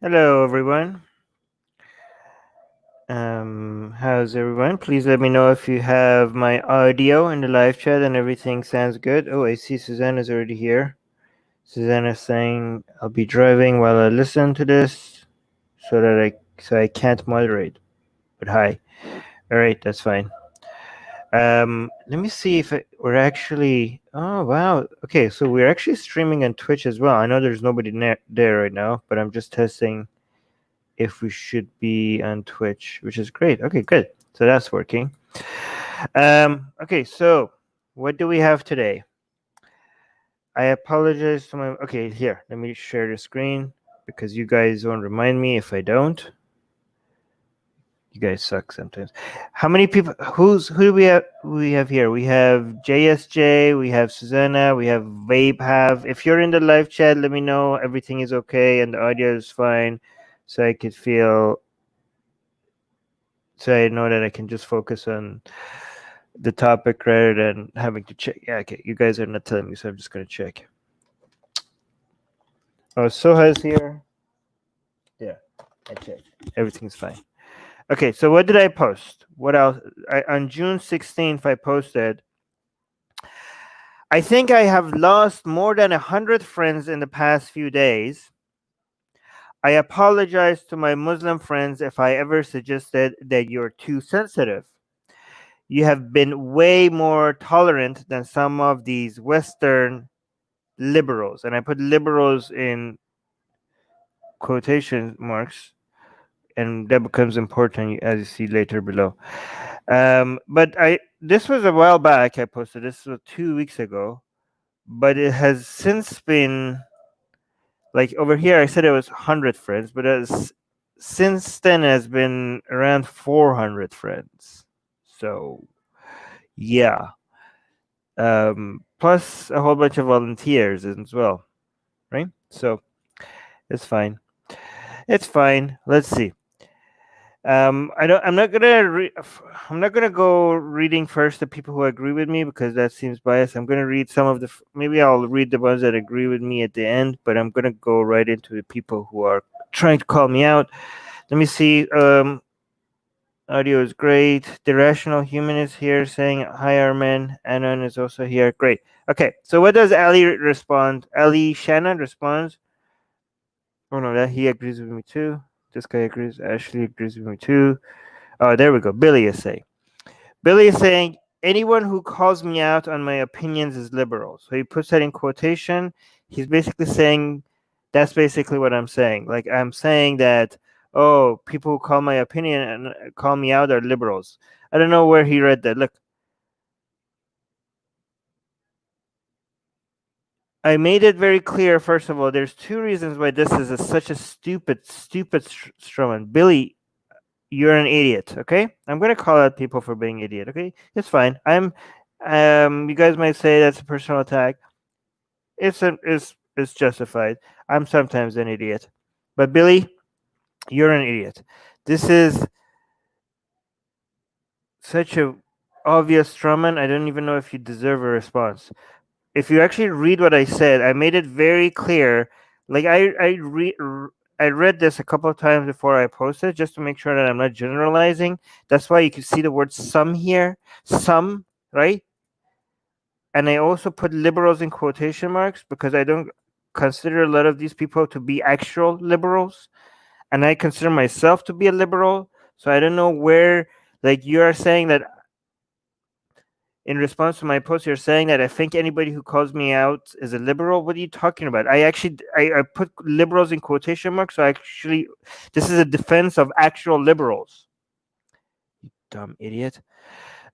Hello, everyone. How's everyone? Please let me know if you have my audio in the live chat and everything sounds good. Oh, I see Susanna's already here. Susanna's saying I'll be driving while I listen to this, so I can't moderate. But hi. All right, that's fine. Let me see if we're actually. Oh wow. Okay, so we're actually streaming on Twitch as well. I know there's nobody there right now, but I'm just testing if we should be on Twitch, which is great. Okay, good. So that's working. Okay, so what do we have today? I apologize to my. Okay, here. Let me share the screen because you guys won't remind me if I don't. You guys suck sometimes. How many people? Who do we have? We have here. We have JSJ. We have Susanna. We have Vape. Have. If you're in the live chat, let me know everything is okay and the audio is fine, so I could feel. So I know that I can just focus on the topic rather than having to check. Yeah, okay. You guys are not telling me, so I'm just gonna check. Oh, Soha's here. Yeah, I checked. Everything's fine. Okay, so what did I post? What else? On June 16th, I posted. I think I have lost more than 100 friends in the past few days. I apologize to my Muslim friends if I ever suggested that you're too sensitive. You have been way more tolerant than some of these Western liberals, and I put liberals in quotation marks, and that becomes important as you see later below. But I this was a while back. I posted this was 2 weeks ago, but it has since been like over here. I said it was 100 friends, but since then has been around 400 friends. So yeah, plus a whole bunch of volunteers as well, right? So it's fine. It's fine. Let's see. I don't. I'm not gonna. I'm not gonna go reading first the people who agree with me because that seems biased. I'm gonna read some of the. Maybe I'll read the ones that agree with me at the end, but I'm gonna go right into the people who are trying to call me out. Let me see. Audio is great. The rational human is here saying hi, Armin. Anon is also here. Great. Okay. So what does Ali respond? Ali Shannon responds. Oh no, that he agrees with me too. This guy agrees. Ashley agrees with me too. Oh, there we go. Billy is saying. Billy is saying anyone who calls me out on my opinions is liberal. So he puts that in quotation. He's basically saying that's basically what I'm saying. Like I'm saying that people who call my opinion and call me out are liberals. I don't know where he read that. Look, I made it very clear. First of all, there's two reasons why this is such a stupid strawman. Billy, you're an idiot. Okay, I'm gonna call out people for being idiot. Okay, it's fine. You guys might say that's a personal attack. It's justified. I'm sometimes an idiot, but Billy, you're an idiot. This is such a obvious strawman. I don't even know if you deserve a response. If you actually read what I said, I made it very clear. Like I read this a couple of times before I posted just to make sure that I'm not generalizing. That's why you can see the word some here. Some, right? And I also put liberals in quotation marks because I don't consider a lot of these people to be actual liberals, and I consider myself to be a liberal. So I don't know where, like, you are saying that in response to my post, you're saying that I think anybody who calls me out is a liberal. What are you talking about? I put liberals in quotation marks. So actually, this is a defense of actual liberals. You dumb idiot.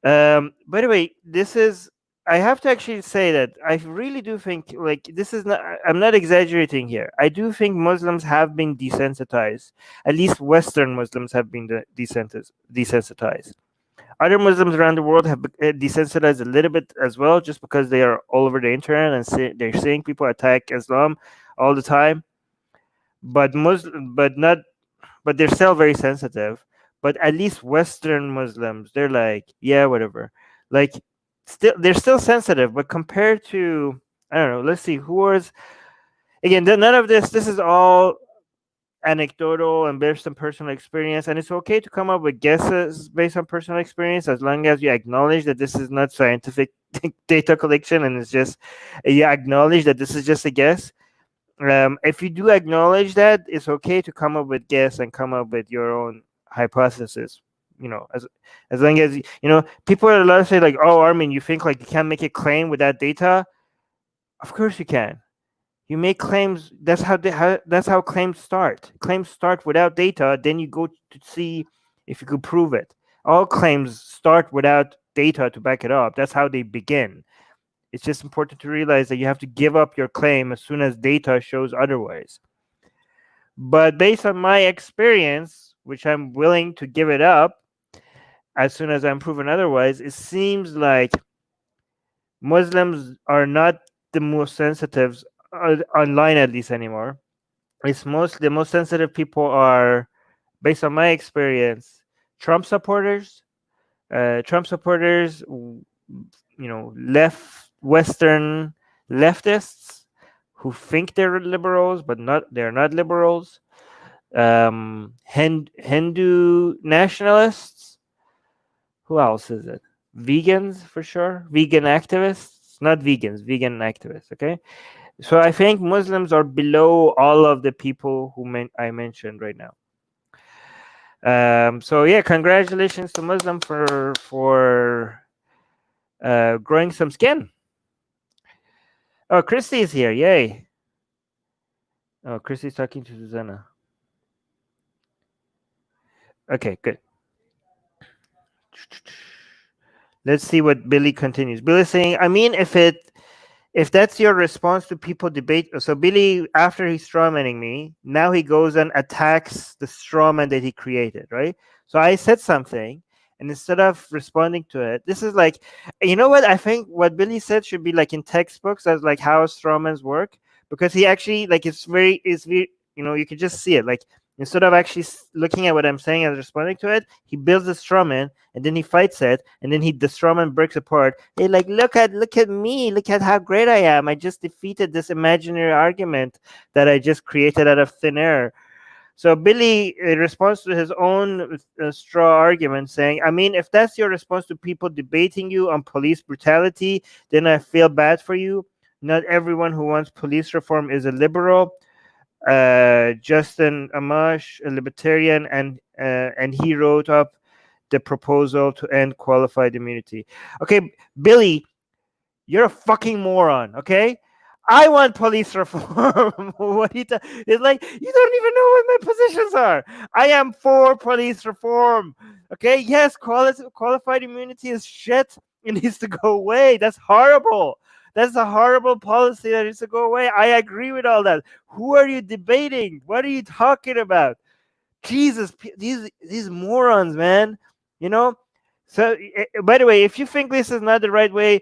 By the way, this is. I have to actually say that I really do think like this is not. I'm not exaggerating here. I do think Muslims have been desensitized. At least Western Muslims have been desensitized. Other Muslims around the world have desensitized a little bit as well, just because they are all over the internet and they're seeing people attack Islam all the time. But but they're still very sensitive. But at least Western Muslims, they're like, yeah, whatever. Like, they're still sensitive. But compared to, I don't know. Let's see who was again. None of this. This is all anecdotal and based on personal experience, and it's okay to come up with guesses based on personal experience as long as you acknowledge that this is not scientific data collection and it's just you acknowledge that this is just a guess. If you do acknowledge that, it's okay to come up with guess and come up with your own hypothesis. As long as people are allowed to say like, "Oh, Armin, you think like you can't make a claim without data?" Of course you can. You make claims. That's how claims start. Claims start without data. Then you go to see if you could prove it. All claims start without data to back it up. That's how they begin. It's just important to realize that you have to give up your claim as soon as data shows otherwise. But based on my experience, which I'm willing to give it up as soon as I'm proven otherwise, it seems like Muslims are not the most sensitive online, at least anymore. It's the most sensitive people are, based on my experience, Trump supporters. Trump supporters, left Western leftists who think they're liberals, but they're not liberals. Hindu nationalists. Who else is it? Vegans for sure. Vegan activists, not vegans, vegan activists. Okay, so I think Muslims are below all of the people I mentioned right now. So yeah, congratulations to Muslim for growing some skin. Oh, Christy is here! Yay! Oh, Christy's talking to Susanna. Okay, good. Let's see what Billy continues. Billy's saying, I mean, if that's your response to people debate, so Billy, after he's strawmanning me, now he goes and attacks the strawman that he created, right? So I said something, and instead of responding to it, this is like, you know what? I think what Billy said should be like in textbooks as like how strawmans work, because he actually like it's very you can just see it like. Instead of actually looking at what I'm saying and responding to it, he builds a strawman and then he fights it, and then the strawman breaks apart. Hey, like look at me, look at how great I am. I just defeated this imaginary argument that I just created out of thin air. So Billy responds to his own straw argument, saying, I mean, if that's your response to people debating you on police brutality, then I feel bad for you. Not everyone who wants police reform is a liberal. Justin Amash, a libertarian, and he wrote up the proposal to end qualified immunity. Okay, Billy, you're a fucking moron. Okay, I want police reform. What it's like you don't even know what my positions are. I am for police reform. Okay, yes, qualified immunity is shit. It needs to go away. That's horrible. That's a horrible policy that needs to go away. I agree with all that. Who are you debating? What are you talking about? Jesus, these morons, man. You know. So, by the way, if you think this is not the right way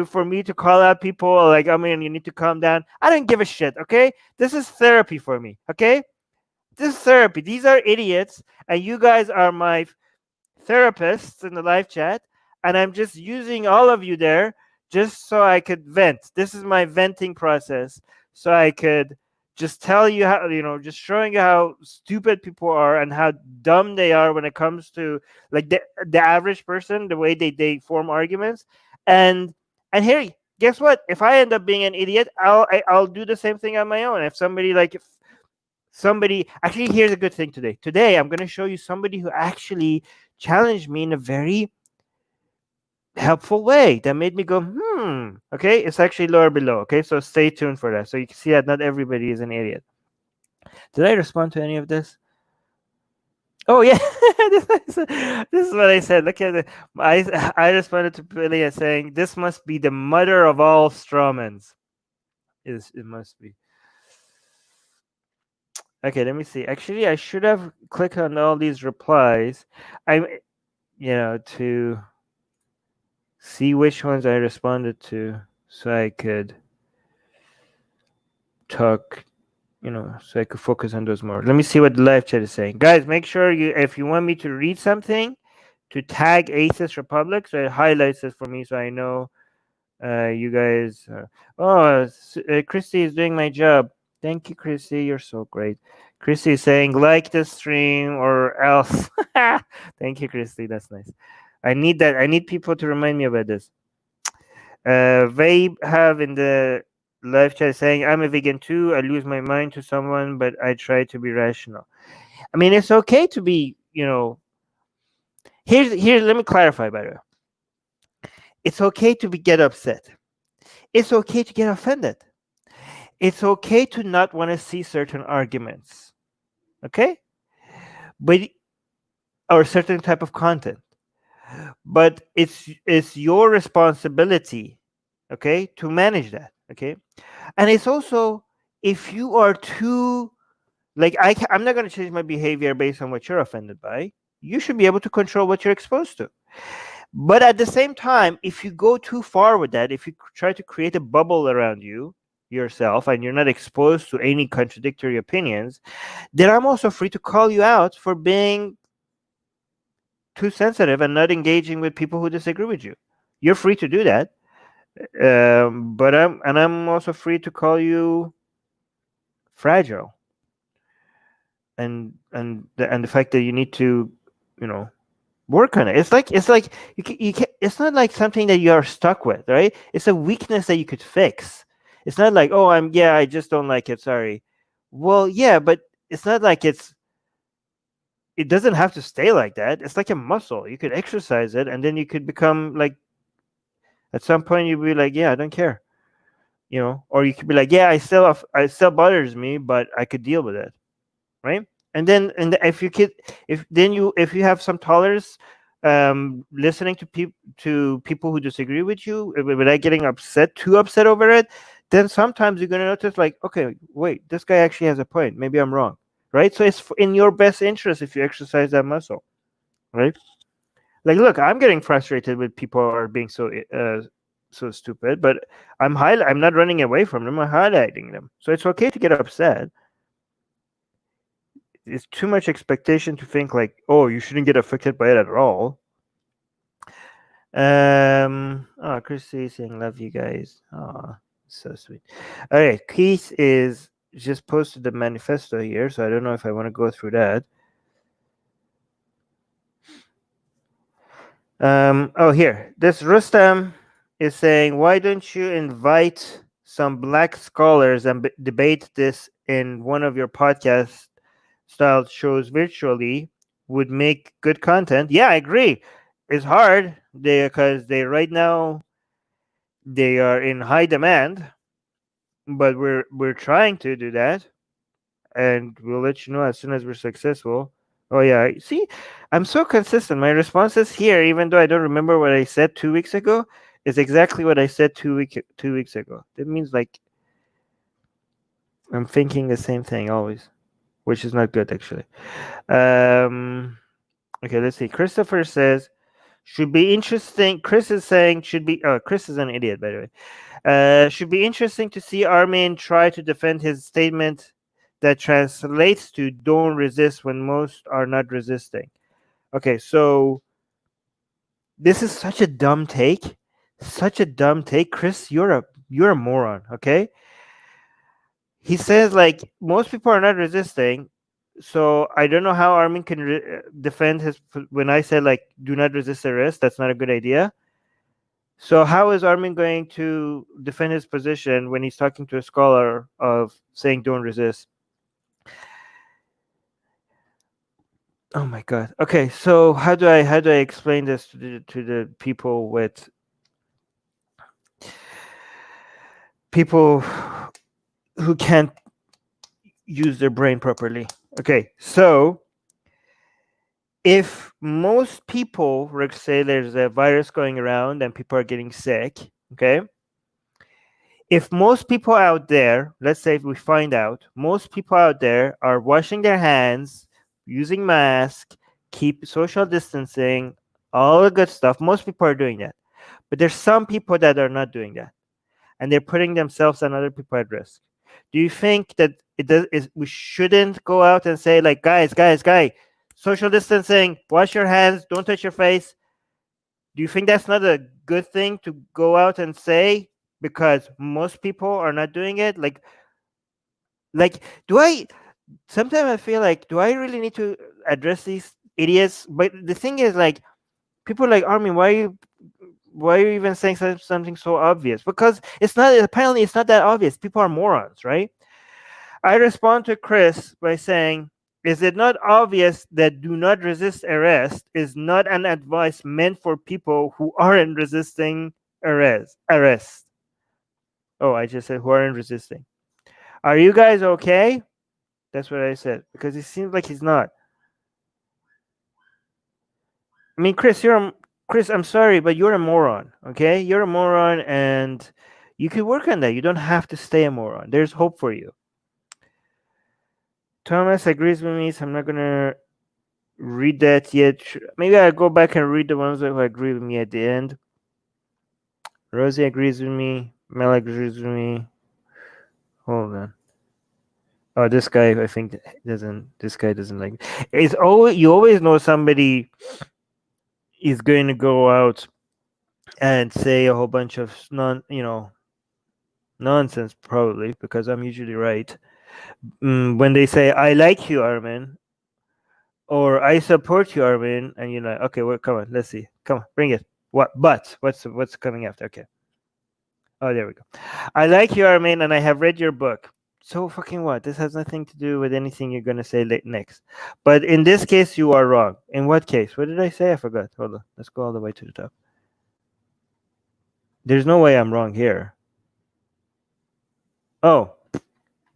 for me to call out people, like, I mean, you need to calm down. I don't give a shit. Okay, this is therapy for me. Okay, this is therapy. These are idiots, and you guys are my therapists in the live chat, and I'm just using all of you there just so I could vent. This is my venting process, so I could just tell you how, just showing you how stupid people are and how dumb they are when it comes to like the average person, the way they form arguments. And here, guess what? If I end up being an idiot, I'll do the same thing on my own. If somebody actually, here's a good thing today. Today, I'm going to show you somebody who actually challenged me in a very helpful way that made me go, okay, it's actually lower below. Okay, so stay tuned for that. So you can see that not everybody is an idiot. Did I respond to any of this? Oh yeah, this is what I said. Look at it. I responded to Billy as saying, "This must be the mother of all strawmans." It must be. Okay, let me see. Actually, I should have clicked on all these replies. I'm, to see which ones I responded to, so I could talk. So I could focus on those more. Let me see what the live chat is saying. Guys, make sure if you want me to read something, to tag Atheist Republic, so it highlights it for me, so I know you guys. Christy is doing my job. Thank you, Chrissy. You're so great. Chrissy is saying like the stream or else. Thank you, Chrissy. That's nice. I need that. I need people to remind me about this. They have in the live chat saying, I'm a vegan too. I lose my mind to someone, but I try to be rational. I mean, it's okay to be, here's let me clarify, by the way. It's okay to get upset. It's okay to get offended. It's okay to not want to see certain arguments. Okay? But or certain type of content. But it's your responsibility, okay, to manage that. Okay? And it's also, if you are too, like, I'm not going to change my behavior based on what you're offended by. You should be able to control what you're exposed to. But at the same time, if you go too far with that, if you try to create a bubble around yourself, and you're not exposed to any contradictory opinions, then I'm also free to call you out for being too sensitive and not engaging with people who disagree with you. You're free to do that. But I'm also free to call you fragile, and the fact that you need to, you know, work on it. It's like you can, it's not like something that you are stuck with, right? It's a weakness that you could fix. It's not like, oh, I just don't like it, sorry. Well, yeah, but it's not like it doesn't have to stay like that. It's like a muscle. You could exercise it, and then you could become like, at some point you'll be like, yeah, I don't care, or you could be like, yeah, I still bothers me, but I could deal with it, right? And if you could, if you have some tolerance, listening to people who disagree with you, without getting too upset over it, then sometimes you're gonna notice, like, okay, wait, this guy actually has a point. Maybe I'm wrong, right? So it's in your best interest if you exercise that muscle, right? Like, look, I'm getting frustrated with people are being so stupid, but I'm not running away from them. I'm highlighting them. So it's okay to get upset. It's too much expectation to think like, oh, you shouldn't get affected by it at all. Oh, Chrissy saying love you guys. Oh, so sweet. All right, Keith is just posted the manifesto here, so I don't know if I want to go through that. Oh, here, this Rustam is saying, why don't you invite some black scholars and debate this in one of your podcast style shows virtually? Would make good content. Yeah, I agree. It's hard because they right now they are in high demand, but we're trying to do that, and we'll let you know as soon as we're successful. Oh yeah, see, I'm so consistent. My responses here, even though I don't remember what I said 2 weeks ago, is exactly what I said 2 weeks ago. That means, like, I'm thinking the same thing always, which is not good actually. Okay, let's see. Christopher says should be interesting. Chris is saying should be. Oh, Chris is an idiot, by the way. Should be interesting to see Armin try to defend his statement that translates to "don't resist when most are not resisting." Okay, so this is such a dumb take. Such a dumb take, Chris. You're a moron. Okay. He says, like, most people are not resisting, so I don't know how Armin can defend his when I said, like, do not resist arrest. That's not a good idea. So how is Armin going to defend his position when he's talking to a scholar of saying don't resist? Oh my god. Okay, so how do I explain this to the people who can't use their brain properly? Okay, so if most people, let's say there's a virus going around and people are getting sick, okay? If most people out there, let's say if we find out, most people out there are washing their hands, using masks, keep social distancing, all the good stuff, most people are doing that. But there's some people that are not doing that, and they're putting themselves and other people at risk. Do you think that we shouldn't go out and say, like, guys, social distancing, wash your hands, don't touch your face? Do you think that's not a good thing to go out and say because most people are not doing it? Like Like, do I? Sometimes I feel like, do I really need to address these idiots? But the thing is, like, people like Armin, why are you even saying something so obvious? Because it's not. Apparently, it's not that obvious. People are morons, right? I respond to Chris by saying, is it not obvious that do not resist arrest is not an advice meant for people who aren't resisting arrest? Oh, I just said who aren't resisting. Are you guys okay? That's what I said because it seems like he's not. I mean, Chris. I'm sorry, but you're a moron. Okay, you're a moron, and you could work on that. You don't have to stay a moron. There's hope for you. Thomas agrees with me, so I'm not gonna read that yet. Maybe I'll go back and read the ones that agree with me at the end. Rosie agrees with me. Mel agrees with me. Hold on. Oh, this guy, I think doesn't. This guy doesn't like. It's always you always know somebody is going to go out and say a whole bunch of nonsense, probably because I'm usually right. When they say I like you, Armin, or I support you, Armin, and you're like, okay, well, come on, let's see, come on, bring it. What? But what's coming after? Okay. Oh, there we go. I like you, Armin, and I have read your book. So fucking what? This has nothing to do with anything you're gonna say next. But in this case, you are wrong. In what case? What did I say? I forgot. Hold on. Let's go all the way to the top. There's no way I'm wrong here. Oh,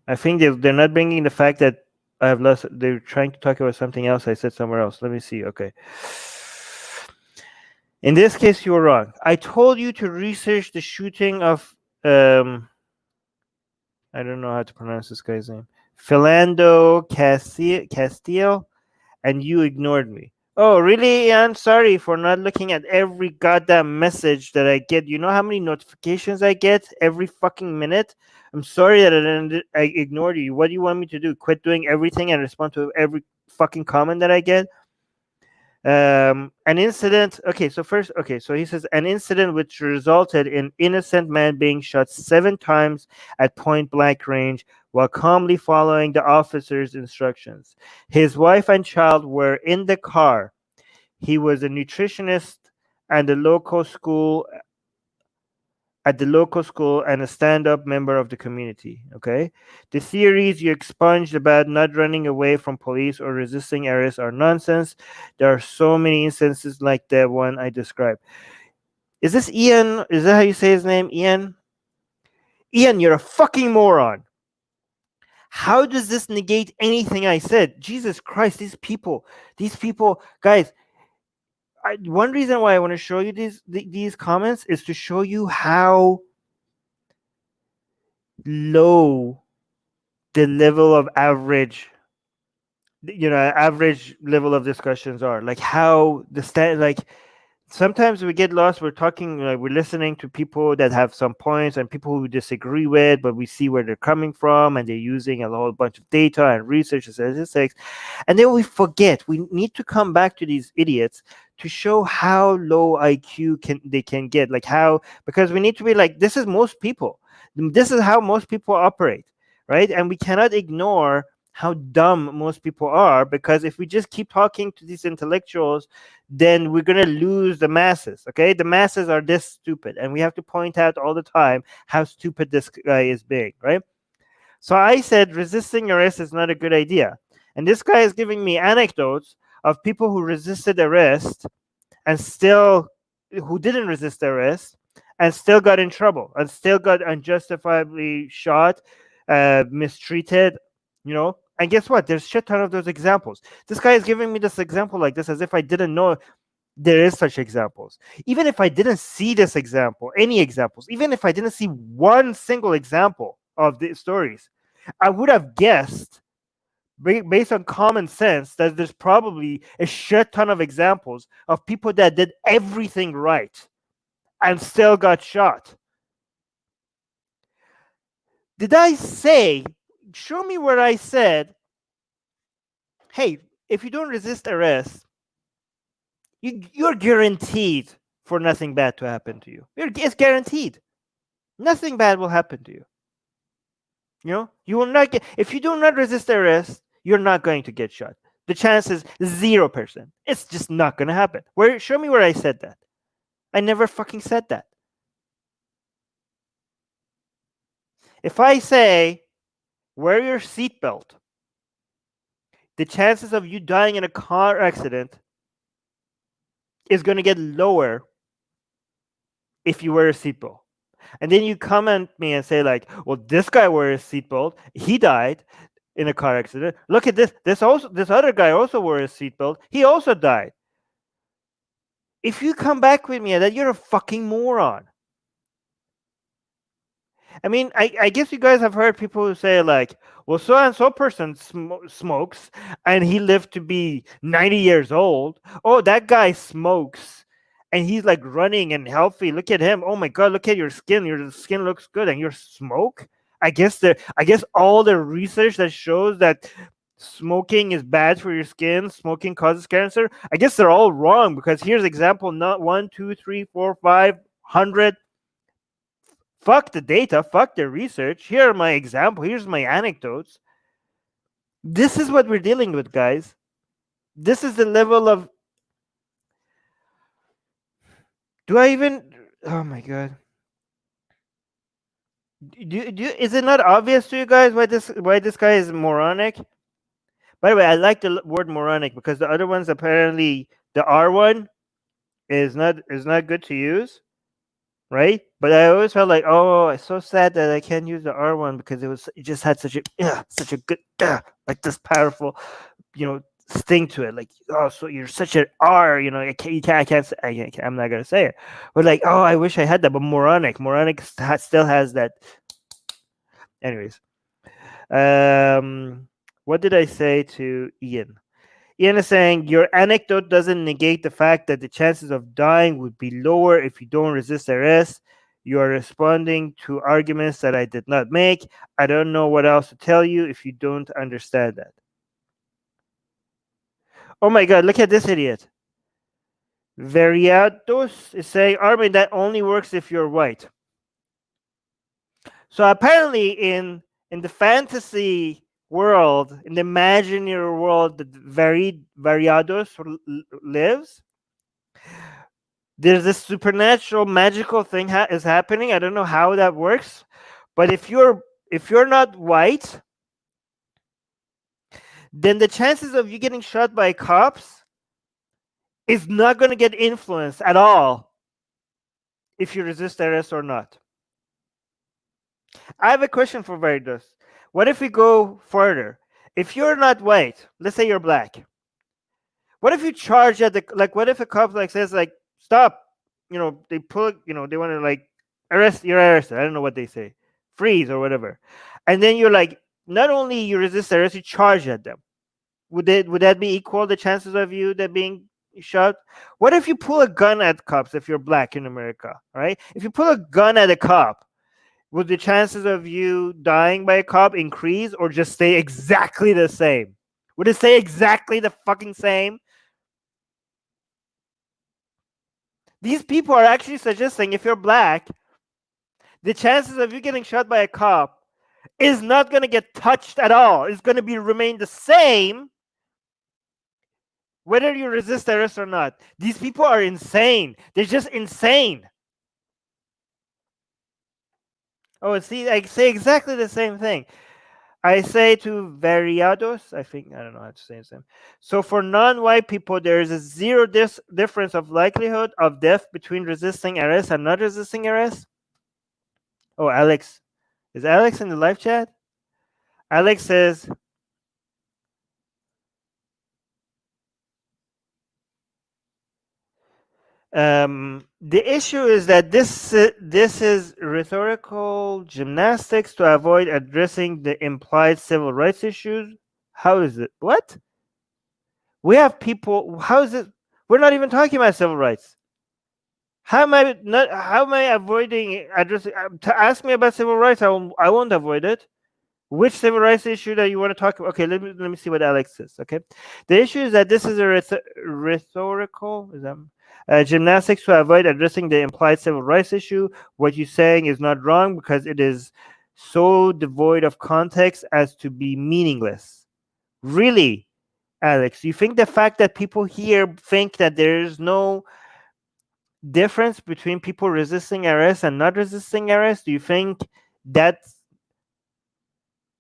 I think they're not bringing the fact that I have lost. They're trying to talk about something else I said somewhere else. Let me see. Okay. In this case, you were wrong. I told you to research the shooting of I don't know how to pronounce this guy's name. Philando Castile, and you ignored me. Oh, really? I'm sorry for not looking at every goddamn message that I get. You know how many notifications I get every fucking minute? I'm sorry that I ignored you. What do you want me to do? Quit doing everything and respond to every fucking comment that I get? An incident. Okay, so first, okay, so he says an incident which resulted in innocent man being shot 7 times at point blank range while calmly following the officer's instructions. His wife and child were in the car. He was a nutritionist and the local school at the local school and a stand-up member of the community. Okay, the theories you expunged about not running away from police or resisting arrest are nonsense. There are so many instances like the one I described. Is this Ian? Is that how you say his name? Ian? Ian, you're a fucking moron. How does this negate anything I said? Jesus Christ, these people, guys. One reason why I want to show you these comments is to show you how low the level of average level of discussions are, like how like sometimes we get lost. We're talking, like, we're listening to people that have some points and people who disagree with, but we see where they're coming from and they're using a whole bunch of data and research and statistics, and then we forget we need to come back to these idiots to show how low IQ they can get, like how, because we need to be like, this is most people, this is how most people operate, right? And we cannot ignore how dumb most people are, because if we just keep talking to these intellectuals, then we're going to lose the masses. Okay, the masses are this stupid, and we have to point out all the time how stupid this guy is being, right? So I said resisting arrest is not a good idea, and this guy is giving me anecdotes of people who resisted arrest and still, who didn't resist arrest and still got in trouble and still got unjustifiably shot, mistreated, and guess what? There's shit ton of those examples. This guy is giving me this example like this as if I didn't know there is such examples. Even if I didn't see this example, any examples, even if I didn't see one single example of the stories, I would have guessed based on common sense that there's probably a shit ton of examples of people that did everything right and still got shot. Did I say, show me where I said, hey, if you don't resist arrest, you're guaranteed for nothing bad to happen to you. It's guaranteed. Nothing bad will happen to you. You will not get, if you do not resist arrest, you're not going to get shot. The chance is 0%. It's just not going to happen. Show me where I said that. I never fucking said that. If I say, wear your seatbelt, the chances of you dying in a car accident is going to get lower if you wear a seatbelt. And then you comment me and say, like, well, this guy wore a seatbelt, he died in a car accident. Look at this. This other guy also wore a seatbelt, he also died. If you come back with me that, you're a fucking moron. I mean, I guess you guys have heard people who say, like, well, so and so person smokes and he lived to be 90 years old. Oh, that guy smokes and he's like running and healthy. Look at him. Oh my God, look at your skin. Your skin looks good, and your smoke. I guess all the research that shows that smoking is bad for your skin, smoking causes cancer, I guess they're all wrong, because here's example not 1, 2, 3, 4, 500. Fuck the data, fuck the research. Here are my example. Here's my anecdotes. This is what we're dealing with, guys. This is the level of. Do I even? Oh my God. Is it not obvious to you guys why this guy is moronic? By the way, I like the word moronic because the other ones, apparently the R one is not good to use, right? But I always felt like, oh, it's so sad that I can't use the R one because it just had such a good like this powerful, sting to it. Like, oh, so you're such an R, I'm not gonna say it, but like, oh, I wish I had that. But moronic still has that. Anyways, what did I say to Ian? Ian is saying your anecdote doesn't negate the fact that the chances of dying would be lower if you don't resist arrest. You are responding to arguments that I did not make. I don't know what else to tell you if you don't understand that. Oh my God, look at this idiot. Veriados is saying, Armin, that only works if you're white. So apparently in the fantasy world, in the imaginary world that Variados lives, there's this supernatural magical thing is happening. I don't know how that works, but if you're not white, then the chances of you getting shot by cops is not going to get influenced at all if you resist arrest or not. I have a question for Veritas. What if we go further? If you're not white, let's say you're black, what if you charge at what if a cop says stop, they pull, they want to arrest, you're arrested, I don't know what they say, freeze or whatever, and then you're not only you resist arrest, you charge at them. Would that be equal, the chances of you that being shot? What if you pull a gun at cops if you're black in America, right? If you pull a gun at a cop, would the chances of you dying by a cop increase or just stay exactly the same? Would it stay exactly the fucking same? These people are actually suggesting if you're black, the chances of you getting shot by a cop is not going to get touched at all. It's going to remain the same whether you resist arrest or not. These people are insane. They're just insane. Oh, see, I say exactly the same thing. I say to Variados, I don't know how to say his name. So for non-white people, there is a zero difference of likelihood of death between resisting arrest and not resisting arrest. Oh, Alex. Is Alex in the live chat? Alex says, the issue is that this is rhetorical gymnastics to avoid addressing the implied civil rights issues. How is it? What? We have people. How is it? We're not even talking about civil rights. How am I not? How am I avoiding addressing? To ask me about civil rights, I won't avoid it. Which civil rights issue that you want to talk about? Okay, let me see what Alex says. Okay, the issue is that this is a rhetorical gymnastics to avoid addressing the implied civil rights issue. What you're saying is not wrong because it is so devoid of context as to be meaningless. Really, Alex, you think the fact that people here think that there's no difference between people resisting arrest and not resisting arrest, do you think that's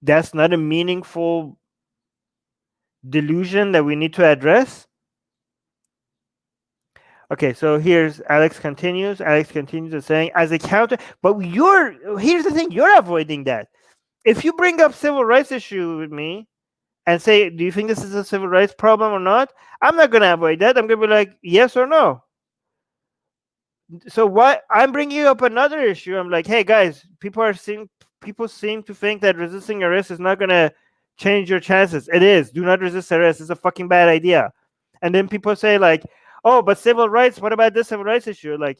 that's not a meaningful delusion that we need to address? Okay, so here's Alex continues. Alex continues to saying, as a counter, but here's the thing, you're avoiding that. If you bring up civil rights issue with me and say, do you think this is a civil rights problem or not? I'm not going to avoid that. I'm going to be like, yes or no. So what I'm bringing up another issue. I'm like, hey guys, people seem to think that resisting arrest is not going to change your chances. It is. Do not resist arrest. It's a fucking bad idea. And then people say like, oh, but civil rights, what about this civil rights issue? Like,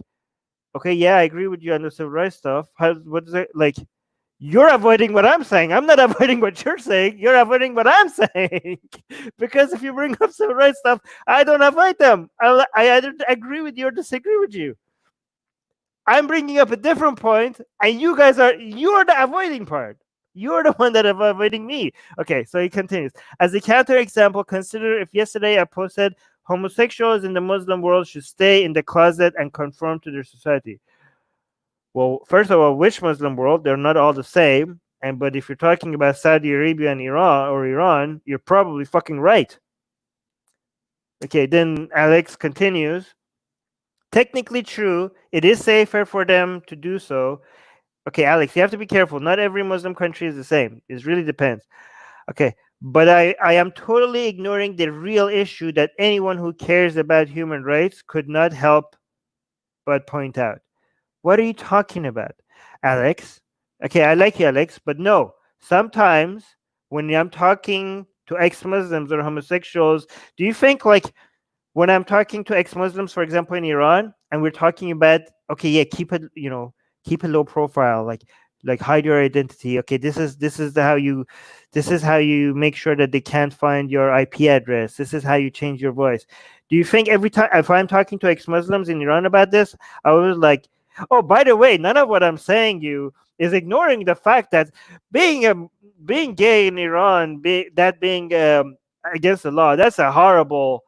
okay, yeah, I agree with you on the civil rights stuff. What is it like? You're avoiding what I'm saying. I'm not avoiding what you're saying. You're avoiding what I'm saying. Because if you bring up civil rights stuff, I don't avoid them. I either agree with you or disagree with you. I'm bringing up a different point, and you're the avoiding part. You're the one that is avoiding me. Okay, so he continues. As a counterexample, consider if yesterday I posted homosexuals in the Muslim world should stay in the closet and conform to their society. Well, first of all, which Muslim world? They're not all the same. But if you're talking about Saudi Arabia and Iran, you're probably fucking right. Okay, then Alex continues. Technically true, it is safer for them to do so. Okay, Alex, you have to be careful. Not every Muslim country is the same. It really depends. Okay, but I am totally ignoring the real issue that anyone who cares about human rights could not help but point out. What are you talking about, Alex? Okay, I like you, Alex, but no. Sometimes when I'm talking to ex-Muslims or homosexuals, do you think like when I'm talking to ex-Muslims, for example, in Iran, and we're talking about, okay, yeah, keep a low profile, like hide your identity. Okay, this is how you make sure that they can't find your IP address. This is how you change your voice. Do you think every time if I'm talking to ex-Muslims in Iran about this, I was like, oh, by the way, none of what I'm saying you is ignoring the fact that being gay in Iran, being against the law, that's a horrible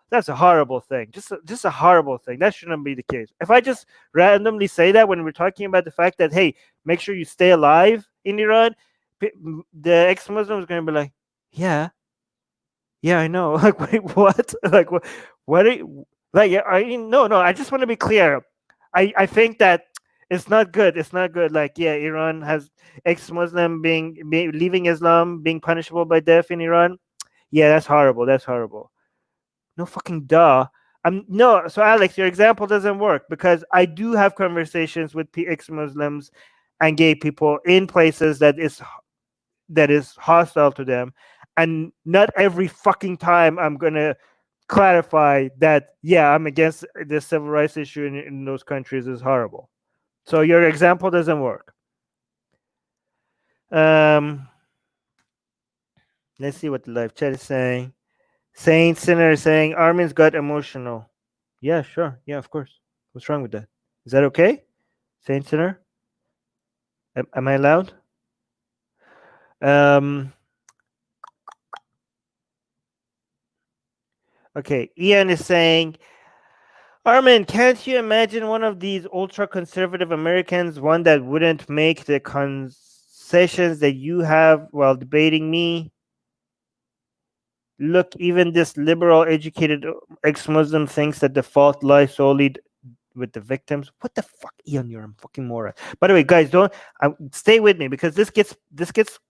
thing. Just a horrible thing. That shouldn't be the case. If I just randomly say that when we're talking about the fact that, hey, make sure you stay alive in Iran, the ex-Muslim is going to be like, yeah, I know. Like, wait, what? Like, what are you, like, no, I just want to be clear. I think that it's not good. It's not good. Like, yeah, Iran has ex-Muslim leaving Islam, being punishable by death in Iran. Yeah, that's horrible. That's horrible. No fucking duh. No. So Alex, your example doesn't work because I do have conversations with ex-Muslims and gay people in places that is hostile to them, and not every fucking time I'm gonna clarify that. Yeah, I'm against the civil rights issue in those countries is horrible. So your example doesn't work. Let's see what the live chat is saying. Saint Sinner is saying Armin's got emotional. Yeah, sure. Yeah, of course. What's wrong with that? Is that okay? Saint Sinner? Am I allowed? Okay, Ian is saying, Armin, can't you imagine one of these ultra-conservative Americans, one that wouldn't make the concessions that you have while debating me? Look, even this liberal, educated ex-Muslim thinks that the fault lies solely with the victims. What the fuck, Ian? You're a fucking moron. By the way, guys, don't stay with me because this gets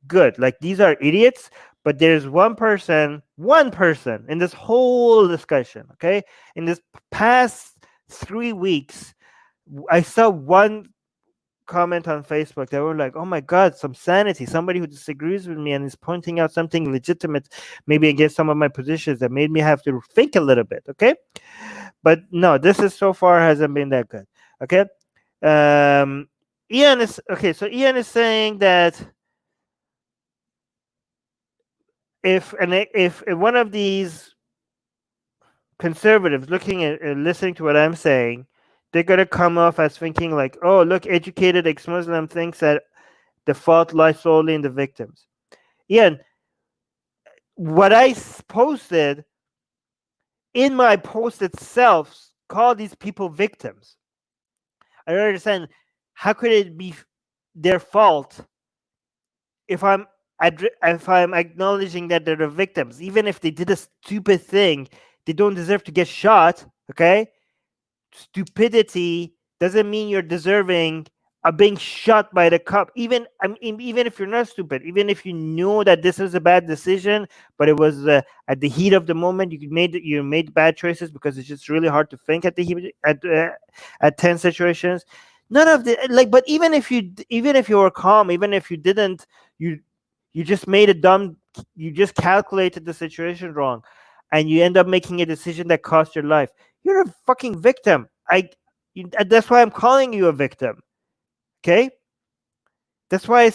good. Like, these are idiots, but there's one person in this whole discussion. Okay, in this past 3 weeks, I saw one comment on Facebook that were like, oh my god, some sanity, somebody who disagrees with me and is pointing out something legitimate, maybe against some of my positions, that made me have to think a little bit. Okay, but no, this is so far hasn't been that good. Okay, Ian is okay. So Ian is saying that if one of these conservatives looking at listening to what I'm saying, they're gonna come off as thinking like, oh, look, educated ex-Muslim thinks that The fault lies solely in the victims. Ian, what I posted in my post itself called these people victims. I don't understand, how could it be their fault if I'm acknowledging that they're the victims? Even if they did a stupid thing, they don't deserve to get shot. Okay, stupidity doesn't mean you're deserving of being shot by the cop. Even, I mean, even if you're not stupid, even if you know that this is a bad decision, but it was at the heat of the moment, you made bad choices because it's just really hard to think at the heat at tense situations. None of the, like, but even if you were calm, even if you didn't, you you just made a dumb, you just calculated the situation wrong, and you end up making a decision that cost your life. You're a fucking victim. That's why I'm calling you a victim. Okay, that's why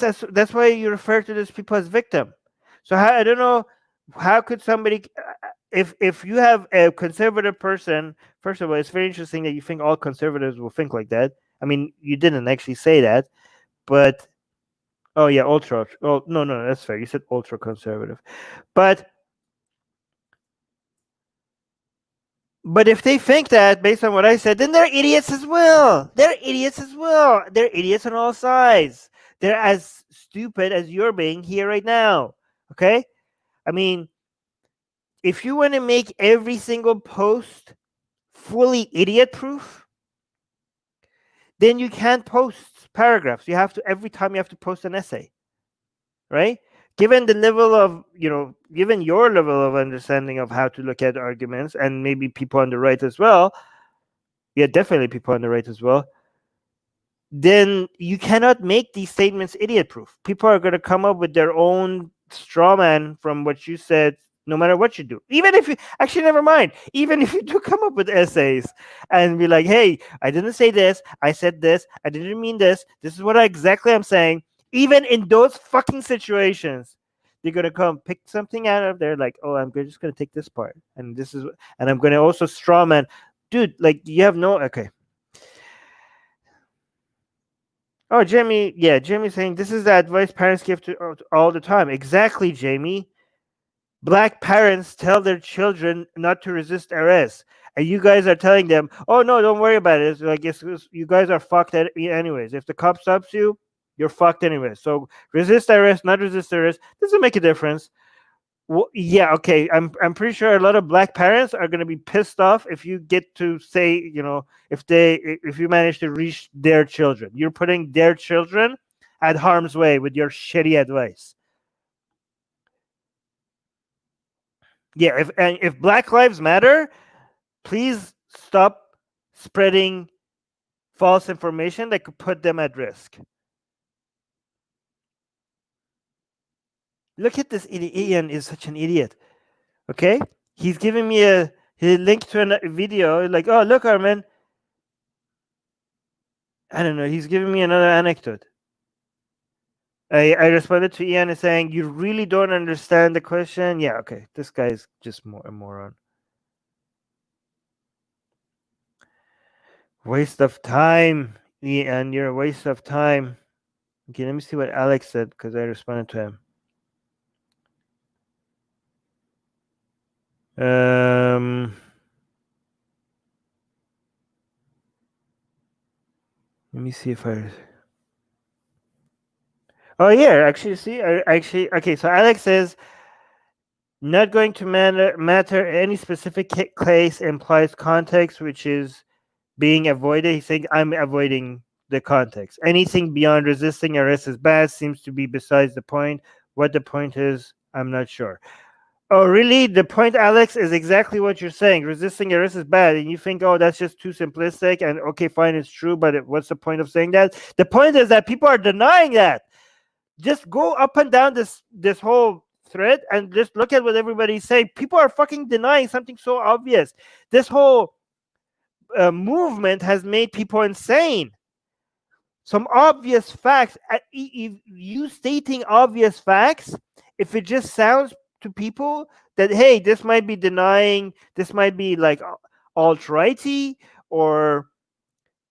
you refer to these people as victim. So I don't know, how could somebody, if you have a conservative person, first of all, it's very interesting that you think all conservatives will think like that. I mean, you didn't actually say that, but oh yeah, ultra. Oh no, no, that's fair. You said ultra conservative, but if they think that based on what I said, then they're idiots as well. They're idiots as well. They're idiots on all sides. They're as stupid as you're being here right now. Okay? I mean, if you want to make every single post fully idiot proof, then you can't post paragraphs. You have to, every time you have to post an essay. Right? Given the level of, given your level of understanding of how to look at arguments, and maybe people on the right as well, yeah, definitely people on the right as well, then you cannot make these statements idiot proof. People are going to come up with their own straw man from what you said, no matter what you do. Even if you, actually, never mind, even if you do come up with essays and be like, hey, I didn't say this, I said this, I didn't mean this is what exactly I'm saying. Even in those fucking situations, they're going to come pick something out of there, like, oh, I'm just going to take this part, and this is, and I'm going to also straw man. Dude, like, you have no, okay. Oh, Jamie, yeah, Jamie's saying this is the advice parents give to all the time. Exactly, Jamie. Black parents tell their children not to resist arrest, and you guys are telling them, "Oh no, don't worry about it." It's like you guys are fucked anyways. If the cop stops you, you're fucked anyways. So resist arrest, not resist arrest, doesn't make a difference. Well, yeah, okay. I'm pretty sure a lot of black parents are going to be pissed off if you get to say, if you manage to reach their children. You're putting their children at harm's way with your shitty advice. Yeah, if Black Lives Matter, please stop spreading false information that could put them at risk. Look at this idiot. Ian is such an idiot. Okay? He's giving me a link to a video, like, oh, look, Armin. I don't know. He's giving me another anecdote. I responded to Ian and saying, you really don't understand the question? Yeah, okay. This guy's just a moron. Waste of time, Ian. You're a waste of time. Okay, let me see what Alex said, because I responded to him. Let me see if I... Oh, yeah, actually, see, okay, so Alex says, not going to matter any specific case implies context, which is being avoided. He's saying, I'm avoiding the context. Anything beyond resisting arrest is bad, seems to be besides the point. What the point is, I'm not sure. Oh, really? The point, Alex, is exactly what you're saying. Resisting arrest is bad. And you think, oh, that's just too simplistic. And okay, fine, it's true. But what's the point of saying that? The point is that people are denying that. Just go up and down this whole thread and just look at what everybody's saying. People are fucking denying something so obvious. This whole movement has made people insane. Some obvious facts, you stating obvious facts, if it just sounds to people that, hey, this might be denying, this might be like alt-righty, or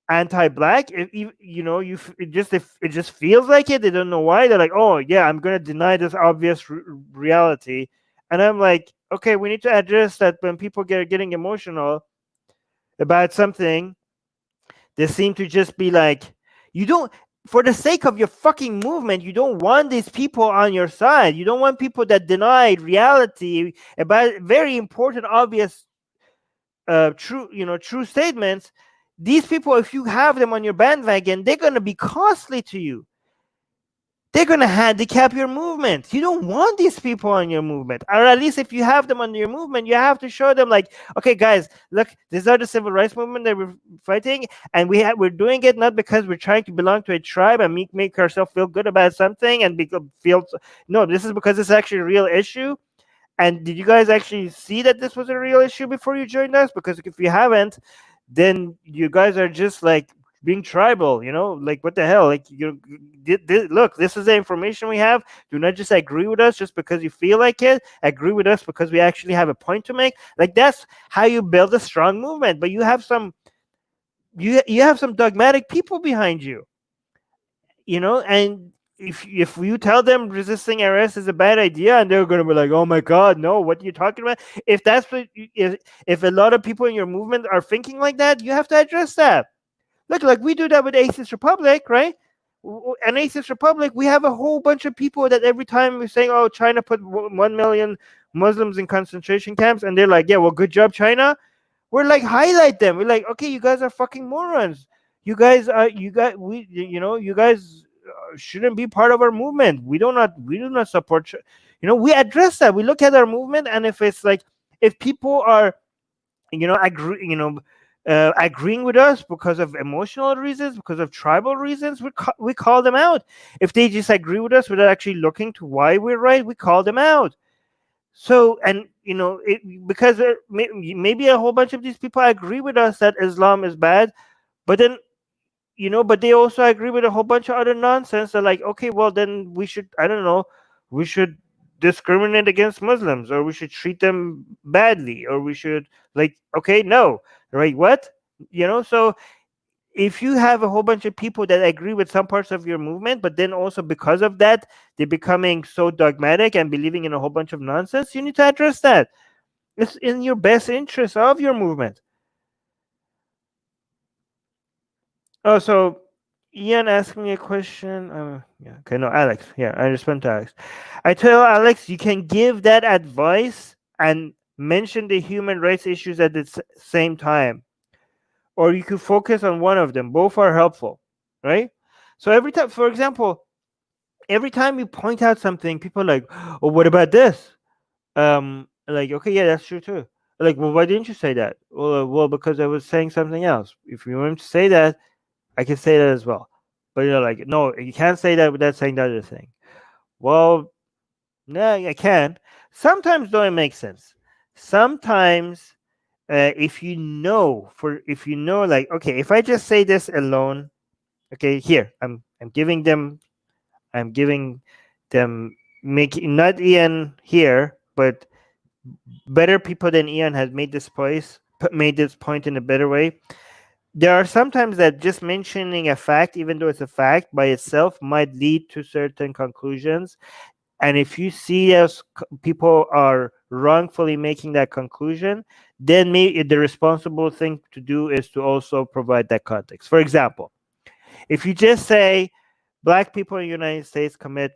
anti-black. It just feels like it. They don't know why. They're like, oh yeah, I'm gonna deny this obvious reality, and I'm like, okay, we need to address that when people get getting emotional about something. They seem to just be like, you don't, for the sake of your fucking movement, you don't want these people on your side. You don't want people that deny reality about very important, obvious, true statements. These people, if you have them on your bandwagon, they're going to be costly to you. They're going to handicap your movement. You don't want these people on your movement. Or at least if you have them on your movement, you have to show them like, okay, guys, look, these are the civil rights movement that we're fighting, and we're doing it not because we're trying to belong to a tribe and make ourselves feel good about something and no, this is because it's actually a real issue. And did you guys actually see that this was a real issue before you joined us? Because if you haven't, then you guys are just like being tribal, like what the hell? Like look, this is the information we have. Do not just agree with us just because you feel like it. Agree with us because we actually have a point to make. Like that's how you build a strong movement. But you have some dogmatic people behind you, and if you tell them resisting arrest is a bad idea, and they're going to be like, oh my god, no, what are you talking about? If that's what if a lot of people in your movement are thinking like that, you have to address that. Look, like we do that with Atheist Republic, right? An Atheist Republic, we have a whole bunch of people that every time we're saying, oh, China put 1 million Muslims in concentration camps, and they're like, yeah, well, good job, China. We're like, highlight them. We're like, okay, you guys are fucking morons. You guys shouldn't be part of our movement. We do not support. We address that. We look at our movement, and if it's like, if people are, agreeing with us because of emotional reasons, because of tribal reasons, we call them out. If they disagree with us without actually looking to why we're right, we call them out. So, and because maybe a whole bunch of these people agree with us that Islam is bad, but then but they also agree with a whole bunch of other nonsense. They're like, okay, well then we should, I don't know, we should discriminate against Muslims, or we should treat them badly, or we should, like, okay, no, right? What? So if you have a whole bunch of people that agree with some parts of your movement, but then also because of that, they're becoming so dogmatic and believing in a whole bunch of nonsense, you need to address that. It's in your best interest of your movement. Oh, so Ian asked me a question. Yeah, okay, no, Alex. Yeah, I respond to Alex. I tell Alex, you can give that advice and mention the human rights issues at the same time, or you could focus on one of them. Both are helpful, right? So every time, for example, every time you point out something, people are like, "Oh, what about this?" Like, okay, yeah, that's true too. Like, well, why didn't you say that? Well, because I was saying something else. If you want to say that, I can say that as well. But like, no, you can't say that without saying the other thing. Well, no, I can. Sometimes though it makes sense. Sometimes, if you know, like, okay, if I just say this alone, okay, here I'm giving them, making not Ian here, but better people than Ian has made this point in a better way. There are sometimes that just mentioning a fact, even though it's a fact by itself, might lead to certain conclusions. And if you see as people are wrongfully making that conclusion, then maybe the responsible thing to do is to also provide that context. For example, if you just say black people in the United States commit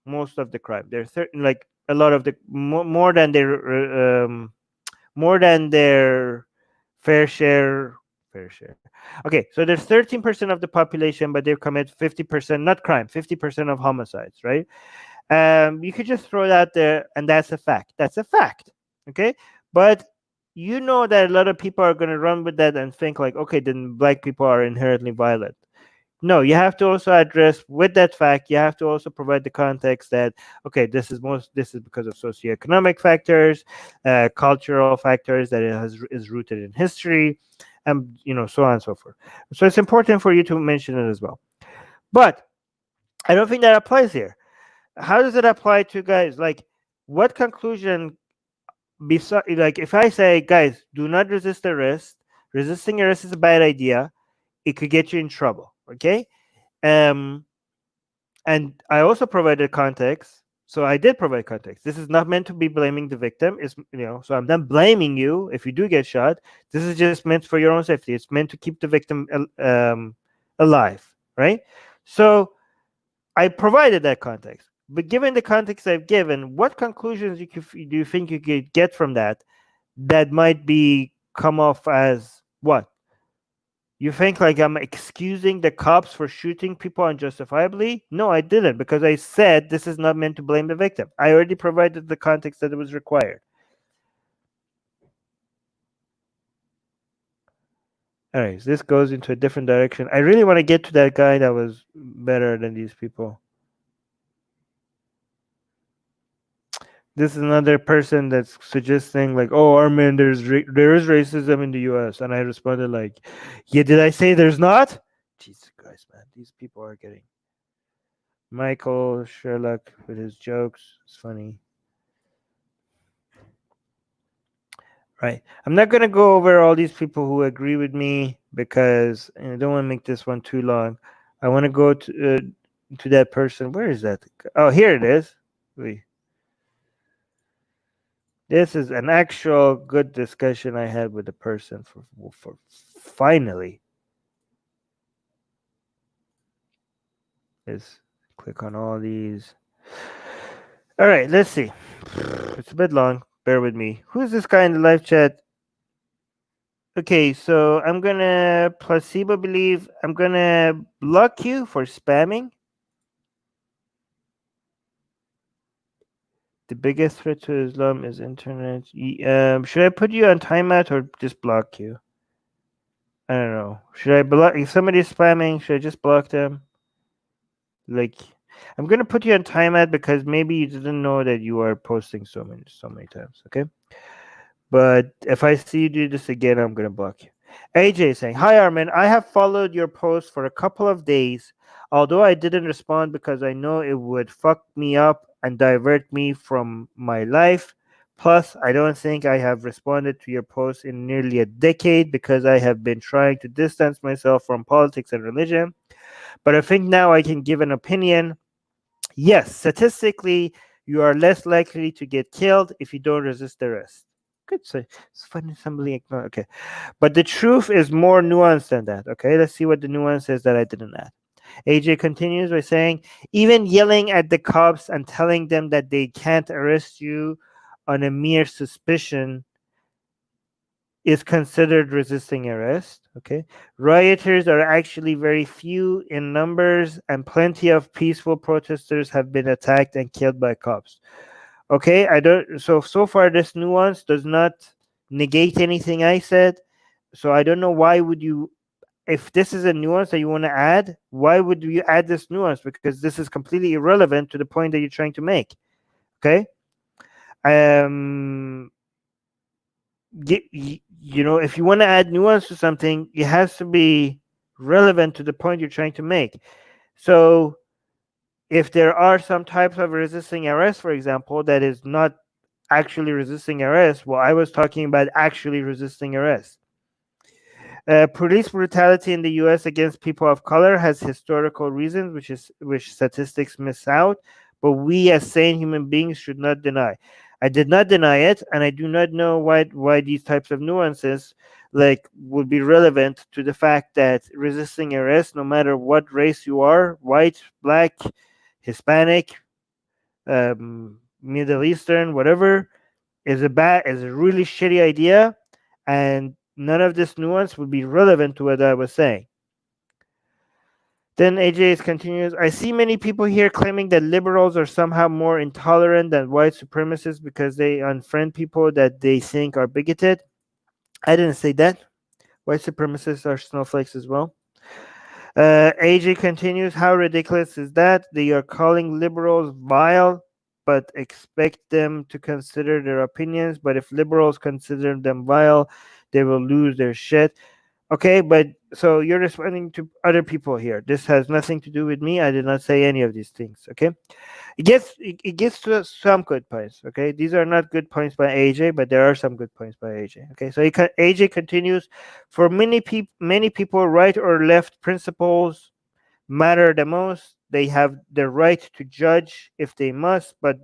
most of the crime, they're like a lot of the more than their fair share. Fair share. Okay, so there's 13% of the population, but they commit 50%, not crime, 50% of homicides, right? You could just throw that there, and that's a fact. That's a fact. Okay, but you know that a lot of people are going to run with that and think like, okay, then black people are inherently violent. No, you have to also address with that fact. You have to also provide the context that, okay, this is because of socioeconomic factors, cultural factors, that is rooted in history, and so on and so forth. So it's important for you to mention it as well. But I don't think that applies here. How does it apply to guys? Like, what conclusion? Like, if I say, guys, do not resist arrest. Resisting arrest is a bad idea. it could get you in trouble. Okay. Um, and I also provided context. So I did provide context. This is not meant to be blaming the victim. It's, so I'm not blaming you if you do get shot. This is just meant for your own safety. It's meant to keep the victim alive, right? So I provided that context. But given the context I've given, what conclusions do you think you could get from that that might be come off as what? You think like I'm excusing the cops for shooting people unjustifiably? No, I didn't, because I said this is not meant to blame the victim. I already provided the context that it was required. All right, so this goes into a different direction. I really want to get to that guy that was better than these people. This is another person that's suggesting like, "Oh, Armin, there is racism in the U.S." And I responded like, "Yeah, did I say there's not?" Jesus Christ, man, these people are getting Michael Sherlock with his jokes. It's funny. Right. I'm not going to go over all these people who agree with me because I don't want to make this one too long. I want to go to that person. Where is that? Oh, here it is. Wait. This is an actual good discussion I had with the person for finally. Let's click on all these. All right, let's see. It's a bit long. Bear with me. Who's this guy in the live chat? Okay, so I'm gonna placebo believe. I'm gonna block you for spamming. The biggest threat to Islam is internet. Should I put you on timeout or just block you? I don't know. Should I block if somebody's spamming? Should I just block them? Like, I'm gonna put you on timeout because maybe you didn't know that you are posting so many times. Okay. But if I see you do this again, I'm gonna block you. AJ saying, "Hi Armin, I have followed your post for a couple of days. Although I didn't respond because I know it would fuck me up and divert me from my life. Plus, I don't think I have responded to your post in nearly a decade because I have been trying to distance myself from politics and religion. But I think now I can give an opinion. Yes, statistically, you are less likely to get killed if you don't resist arrest." Good. So it's funny somebody ignore. Okay. But the truth is more nuanced than that. Okay. Let's see what the nuance is that I didn't add. AJ continues by saying, even yelling at the cops and telling them that they can't arrest you on a mere suspicion is considered resisting arrest. Okay. Rioters are actually very few in numbers, and plenty of peaceful protesters have been attacked and killed by cops. Okay, I don't. So far, this nuance does not negate anything I said. So I don't know why would you, if this is a nuance that you want to add, why would you add this nuance? Because this is completely irrelevant to the point that you're trying to make. Okay. Um. If you want to add nuance to something, it has to be relevant to the point you're trying to make. So if there are some types of resisting arrest, for example, that is not actually resisting arrest, well, I was talking about actually resisting arrest. Police brutality in the U.S. against people of color has historical reasons, which statistics miss out, but we as sane human beings should not deny. I did not deny it, and I do not know why these types of nuances like would be relevant to the fact that resisting arrest, no matter what race you are, white, black, Hispanic, Middle Eastern, whatever, is a really shitty idea, and none of this nuance would be relevant to what I was saying. Then AJ continues, I see many people here claiming that liberals are somehow more intolerant than white supremacists because they unfriend people that they think are bigoted. I didn't say that. White supremacists are snowflakes as well. AJ continues, how ridiculous is that? They are calling liberals vile, but expect them to consider their opinions. But if liberals consider them vile, they will lose their shit. Okay, but so you're responding to other people here. This has nothing to do with me. I did not say any of these things. Okay, it gets to some good points. Okay, these are not good points by AJ, but there are some good points by AJ. Okay, so AJ continues. For many people, right or left principles matter the most. They have the right to judge if they must, but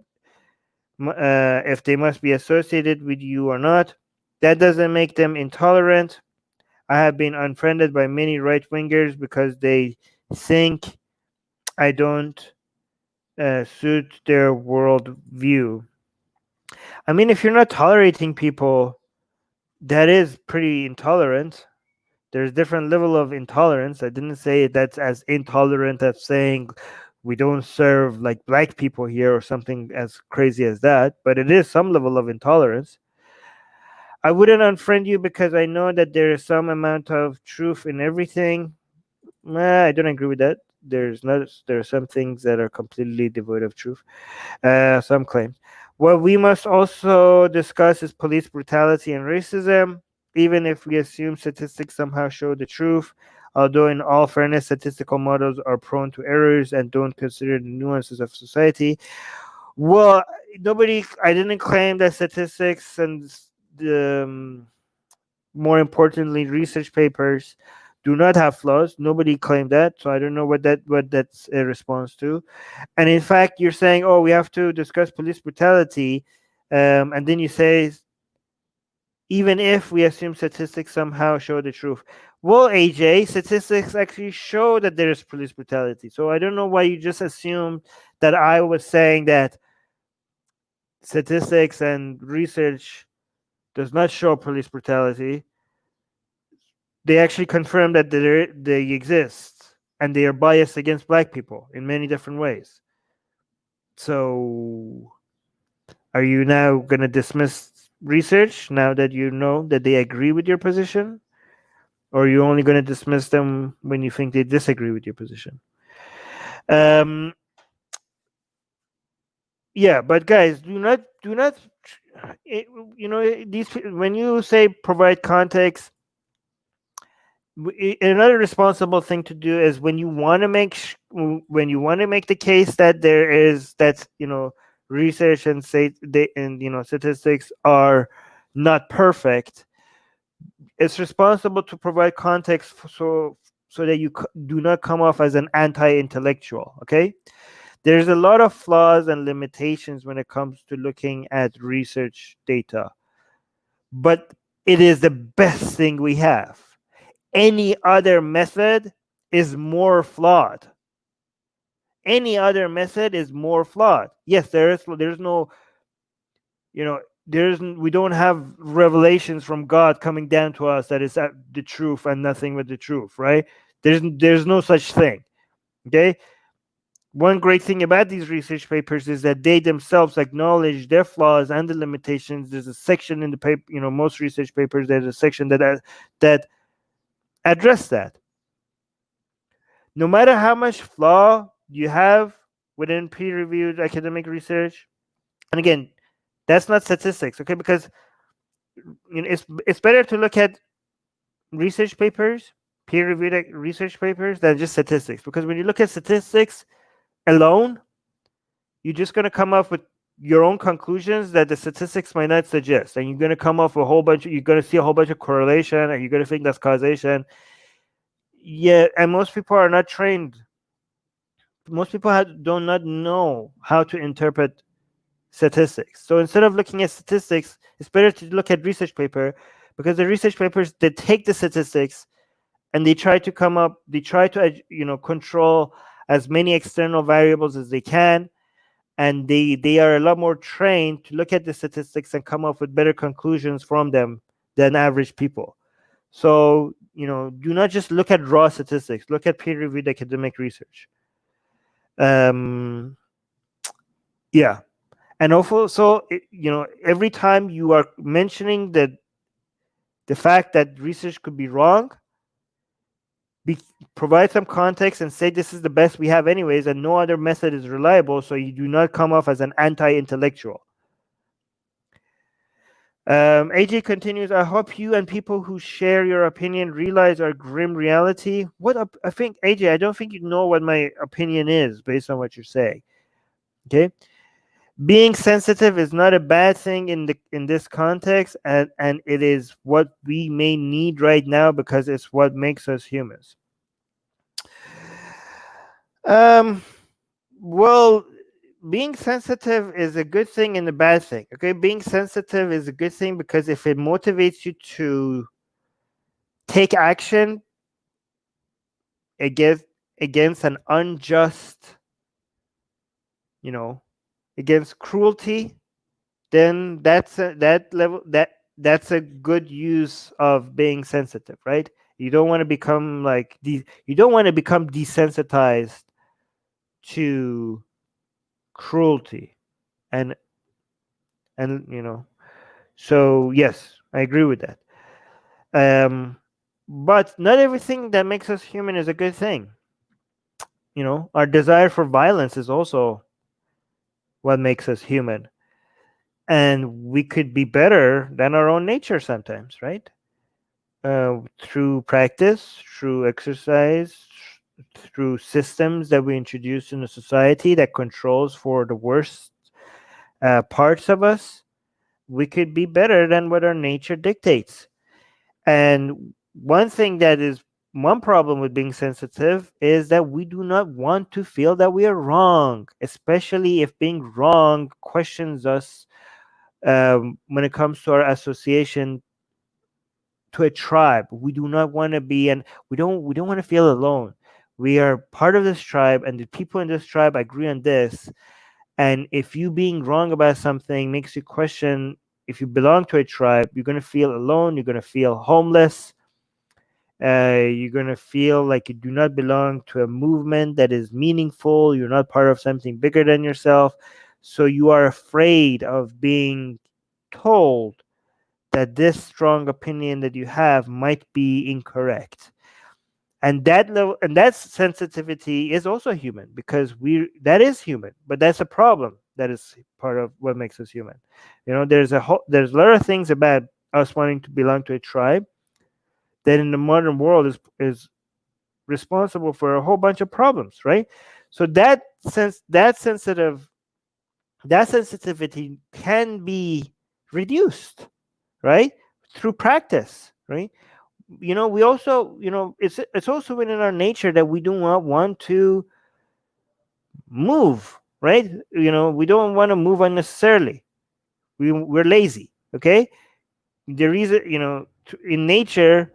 if they must be associated with you or not. That doesn't make them intolerant. I have been unfriended by many right wingers because they think I don't suit their world view. I mean, if you're not tolerating people, that is pretty intolerant. There's different level of intolerance. I didn't say that's as intolerant as saying we don't serve like black people here or something as crazy as that, but it is some level of intolerance. I wouldn't unfriend you because I know that there is some amount of truth in everything. Nah, I don't agree with that. There's not. There are some things that are completely devoid of truth. Some claims. What we must also discuss is police brutality and racism. Even if we assume statistics somehow show the truth, although in all fairness, statistical models are prone to errors and don't consider the nuances of society. Well, nobody. I didn't claim that statistics and the more importantly, research papers do not have flaws. Nobody claimed that, so I don't know what that's a response to. And in fact, you're saying, "Oh, we have to discuss police brutality," and then you say, "Even if we assume statistics somehow show the truth." Well, AJ, statistics actually show that there is police brutality. So I don't know why you just assumed that I was saying that statistics and research does not show police brutality. They actually confirm that they exist and they are biased against black people in many different ways. So, are you now going to dismiss research now that you know that they agree with your position? Or are you only going to dismiss them when you think they disagree with your position? Um, yeah, but guys, do not, these when you say provide context, another responsible thing to do is when you want to make the case that there is that research and say they and statistics are not perfect. It's responsible to provide context so that you do not come off as an anti-intellectual. Okay, there's a lot of flaws and limitations when it comes to looking at research data, but it is the best thing we have. Any other method is more flawed. Any other method is more flawed. Yes, there's no, we don't have revelations from God coming down to us that is the truth and nothing but the truth, right? There's no such thing. Okay? One great thing about these research papers is that they themselves acknowledge their flaws and the limitations. There's a section in the paper, most research papers, there's a section that address that. No matter how much flaw you have within peer-reviewed academic research, and again, that's not statistics, okay? Because it's better to look at research papers, peer-reviewed research papers, than just statistics. Because when you look at statistics alone, you're just going to come up with your own conclusions that the statistics might not suggest, and you're going to come up with a whole bunch. You're going to see a whole bunch of correlation, and you're going to think that's causation. Yeah, and most people are not trained. Most people do not know how to interpret statistics. So instead of looking at statistics, it's better to look at research paper, because the research papers, they take the statistics and they try to control as many external variables as they can, and they are a lot more trained to look at the statistics and come up with better conclusions from them than average people. So do not just look at raw statistics, look at peer reviewed academic research. um yeah, and also, so every time you are mentioning the fact that research could be wrong, be, provide some context and say this is the best we have anyways, and no other method is reliable, so you do not come off as an anti-intellectual. AJ continues, I hope you and people who share your opinion realize our grim reality. I think, AJ, I don't think you know what my opinion is based on what you're saying. Okay? Being sensitive is not a bad thing in this context, and it is what we may need right now because it's what makes us humans. Um well, being sensitive is a good thing and a bad thing. Okay, being sensitive is a good thing because if it motivates you to take action against an unjust, you know, against cruelty, then that's a good use of being sensitive, right? You don't want to become you don't want to become desensitized to cruelty, and so yes, I agree with that. But not everything that makes us human is a good thing. Our desire for violence is also what makes us human, and we could be better than our own nature sometimes, right? Through practice, through exercise, through systems that we introduce in a society that controls for the worst parts of us, we could be better than what our nature dictates. And one problem with being sensitive is that we do not want to feel that we are wrong, especially if being wrong questions us when it comes to our association to a tribe. We do not want to be, and we don't want to feel alone. We are part of this tribe, and the people in this tribe agree on this. And if you being wrong about something makes you question if you belong to a tribe, you're going to feel alone. You're going to feel homeless. You're going to feel like you do not belong to a movement that is meaningful. You're not part of something bigger than yourself. So you are afraid of being told that this strong opinion that you have might be incorrect. And that sensitivity is also human, because that is human, but that's a problem that is part of what makes us human. There's a lot of things about us wanting to belong to a tribe that in the modern world is responsible for a whole bunch of problems, right? So that sensitivity can be reduced, right, through practice, right? We also, it's also within our nature that we do not want to move, right? We don't want to move unnecessarily. We're lazy, okay? The reason, in nature,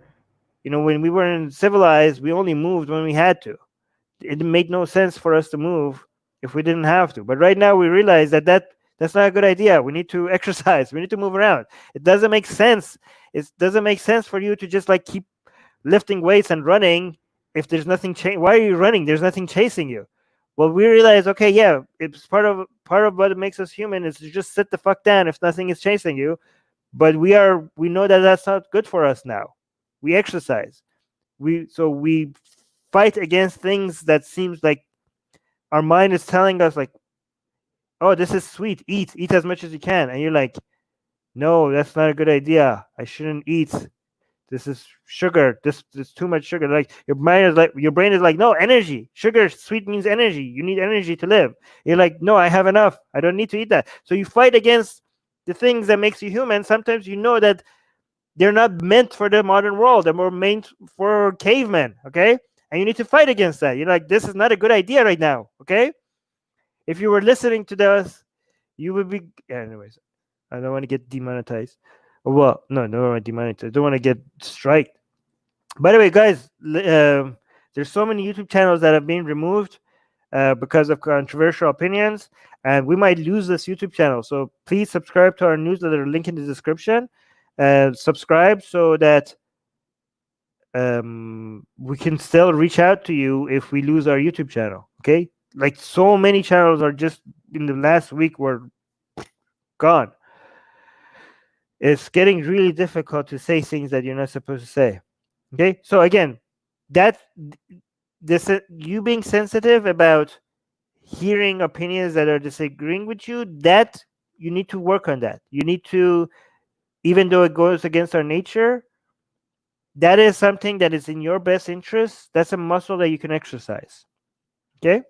when we weren't civilized, we only moved when we had to. It made no sense for us to move if we didn't have to. But right now we realize that's not a good idea. We need to exercise. We need to move around. It doesn't make sense. It doesn't make sense for you to just like keep lifting weights and running if there's nothing why are you running? There's nothing chasing you. Well, we realize, okay, yeah, it's part of what makes us human is to just sit the fuck down if nothing is chasing you. But we know that that's not good for us now. We exercise. We fight against things that seems like our mind is telling us like, oh, this is sweet, eat as much as you can, and you're like, no, that's not a good idea. I shouldn't eat. This is sugar. This is too much sugar. Like your brain is like, no, energy. Sugar, sweet means energy. You need energy to live. You're like, no, I have enough. I don't need to eat that. So you fight against the things that makes you human. Sometimes you know that they're not meant for the modern world. They're more meant for cavemen. Okay, and you need to fight against that. You're like, this is not a good idea right now. Okay, if you were listening to this, you would be. Anyways, I don't want to get demonetized. Well, no, no, I demonetized. I don't want to get striked. By the way, guys, there's so many YouTube channels that have been removed because of controversial opinions, and we might lose this YouTube channel. So please subscribe to our newsletter. Link in the description. Subscribe so that we can still reach out to you if we lose our YouTube channel. Okay, like so many channels are just in the last week were gone. It's getting really difficult to say things that you're not supposed to say. Okay, so again, that you being sensitive about hearing opinions that are disagreeing with you, that you need to work on that. You need to even though it goes against our nature, that is something that is in your best interest. That's a muscle that you can exercise. Okay.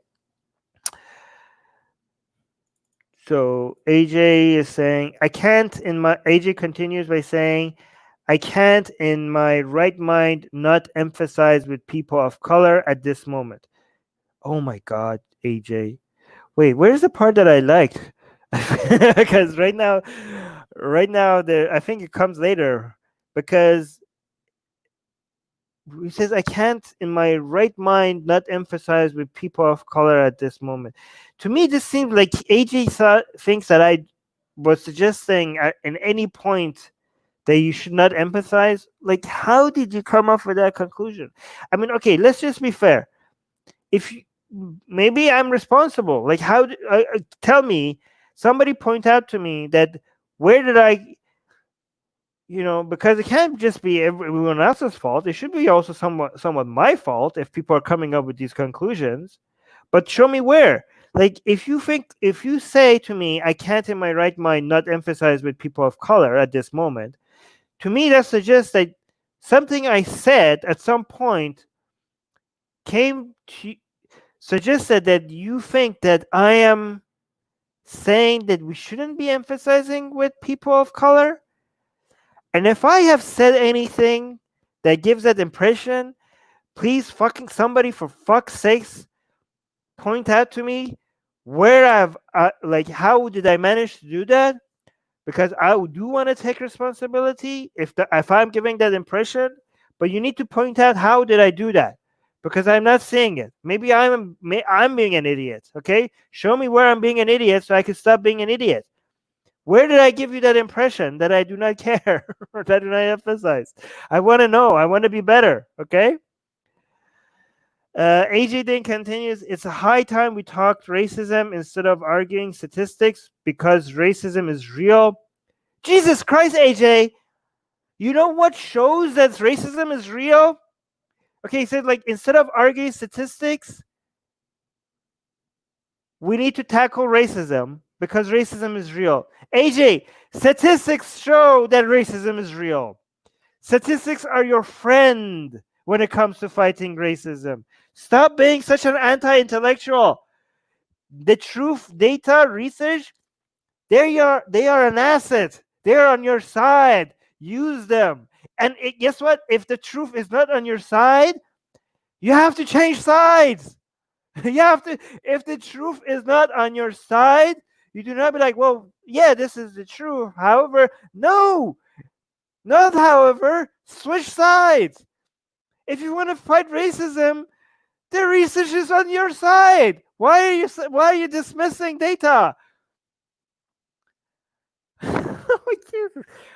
So AJ is saying, I can't in my, AJ continues by saying, I can't in my right mind not emphasize with people of color at this moment. Oh my God, AJ. Wait, where's the part that I liked? Because right now, I think it comes later. Because he says, I can't in my right mind not emphasize with people of color at this moment. To me, this seems like AJ thinks that I was suggesting in any point that you should not empathize. Like, how did you come up with that conclusion? I mean, okay, let's just be fair. If you, maybe I'm responsible, like, tell me, somebody point out to me that where did I, because it can't just be everyone else's fault. It should be also somewhat my fault if people are coming up with these conclusions. But show me where. Like, if you say to me, I can't in my right mind not emphasize with people of color at this moment, to me that suggests that something I said at some point came to suggested that you think that I am saying that we shouldn't be emphasizing with people of color. And if I have said anything that gives that impression, please fucking somebody for fuck's sakes point out to me where I've like, how did I manage to do that? Because I do want to take responsibility if I'm giving that impression, but you need to point out how did I do that, because I'm not seeing it. Maybe I'm being an idiot. Okay, show me where I'm being an idiot so I can stop being an idiot. Where did I give you that impression that I do not care or that I do not emphasize? I want to know. I want to be better. Okay. AJ then continues, it's a high time we talked racism instead of arguing statistics because racism is real. Jesus Christ, AJ. You know what shows that racism is real? Okay, he said, like, instead of arguing statistics, we need to tackle racism because racism is real. AJ, statistics show that racism is real. Statistics are your friend when it comes to fighting racism. Stop being such an anti-intellectual. The truth, data, research, they are an asset. They're on your side. Use them. And guess what? If the truth is not on your side, you have to change sides. You have to. If the truth is not on your side, you do not be like, well, yeah, this is the truth. However, no, not however. Switch sides. If you want to fight racism, the research is on your side. Why are you dismissing data?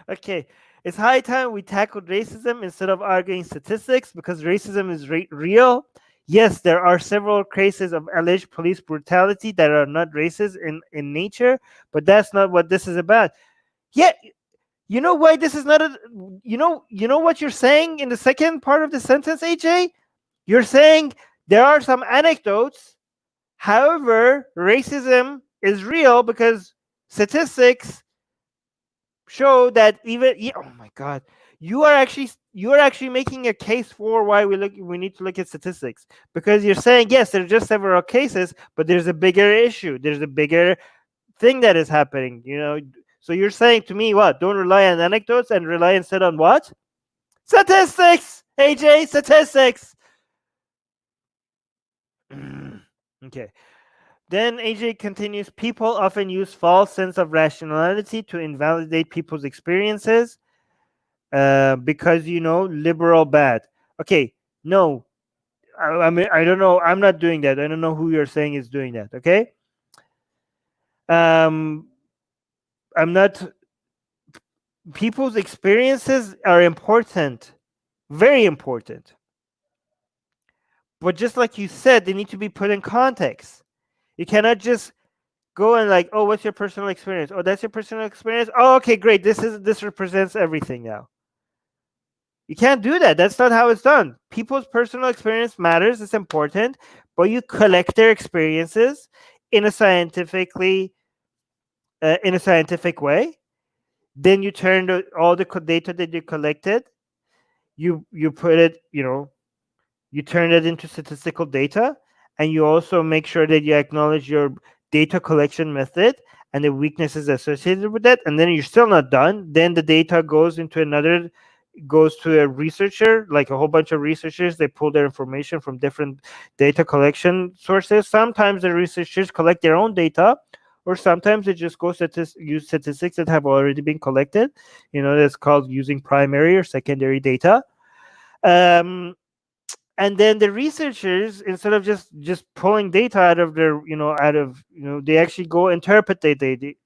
Okay, it's high time we tackled racism instead of arguing statistics because racism is real. Yes, there are several cases of alleged police brutality that are not racist in nature, but that's not what this is about. Yeah, you know why this is not a you know what you're saying in the second part of the sentence, AJ? You're saying there are some anecdotes. However, racism is real because statistics show that oh my god, you are actually making a case for why we need to look at statistics, because you're saying yes, there are just several cases, but there's a bigger issue, there's a bigger thing that is happening, so you're saying to me, what, don't rely on anecdotes and rely instead on what? Statistics, AJ, statistics. Okay. Then AJ continues, people often use false sense of rationality to invalidate people's experiences because, liberal bad. Okay, no, I mean, I don't know. I'm not doing that. I don't know who you're saying is doing that. Okay. I'm not. People's experiences are important, very important. But just like you said, they need to be put in context. You cannot just go and like, oh, what's your personal experience? Oh, that's your personal experience. Oh, okay, great. This represents everything now. You can't do that. That's not how it's done. People's personal experience matters. It's important, but you collect their experiences in a scientific way. Then you turn all the data that you collected, you put it, you turn it into statistical data, and you also make sure that you acknowledge your data collection method and the weaknesses associated with that. And then you're still not done. Then the data goes to a researcher, like a whole bunch of researchers. They pull their information from different data collection sources. Sometimes the researchers collect their own data, or sometimes they just use statistics that have already been collected. That's called using primary or secondary data. And then the researchers, instead of just pulling data out of they actually go interpret the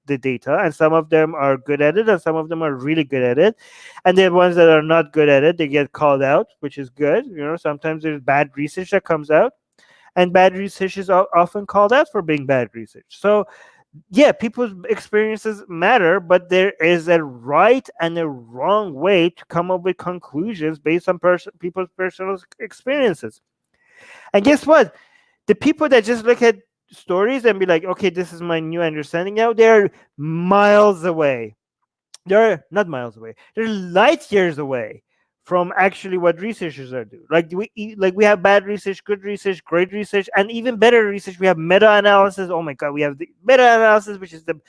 data, and some of them are good at it and some of them are really good at it. And the ones that are not good at it, they get called out, which is good. Sometimes there's bad research that comes out, and bad research is often called out for being bad research. So yeah, people's experiences matter, but there is a right and a wrong way to come up with conclusions based on people's personal experiences. And guess what? The people that just look at stories and be like, okay, this is my new understanding now, they're miles away. They're not miles away. They're light years away from actually what researchers are doing. Like we have bad research, good research, great research, and even better research. We have meta-analysis. Oh my god, we have the meta-analysis, which is the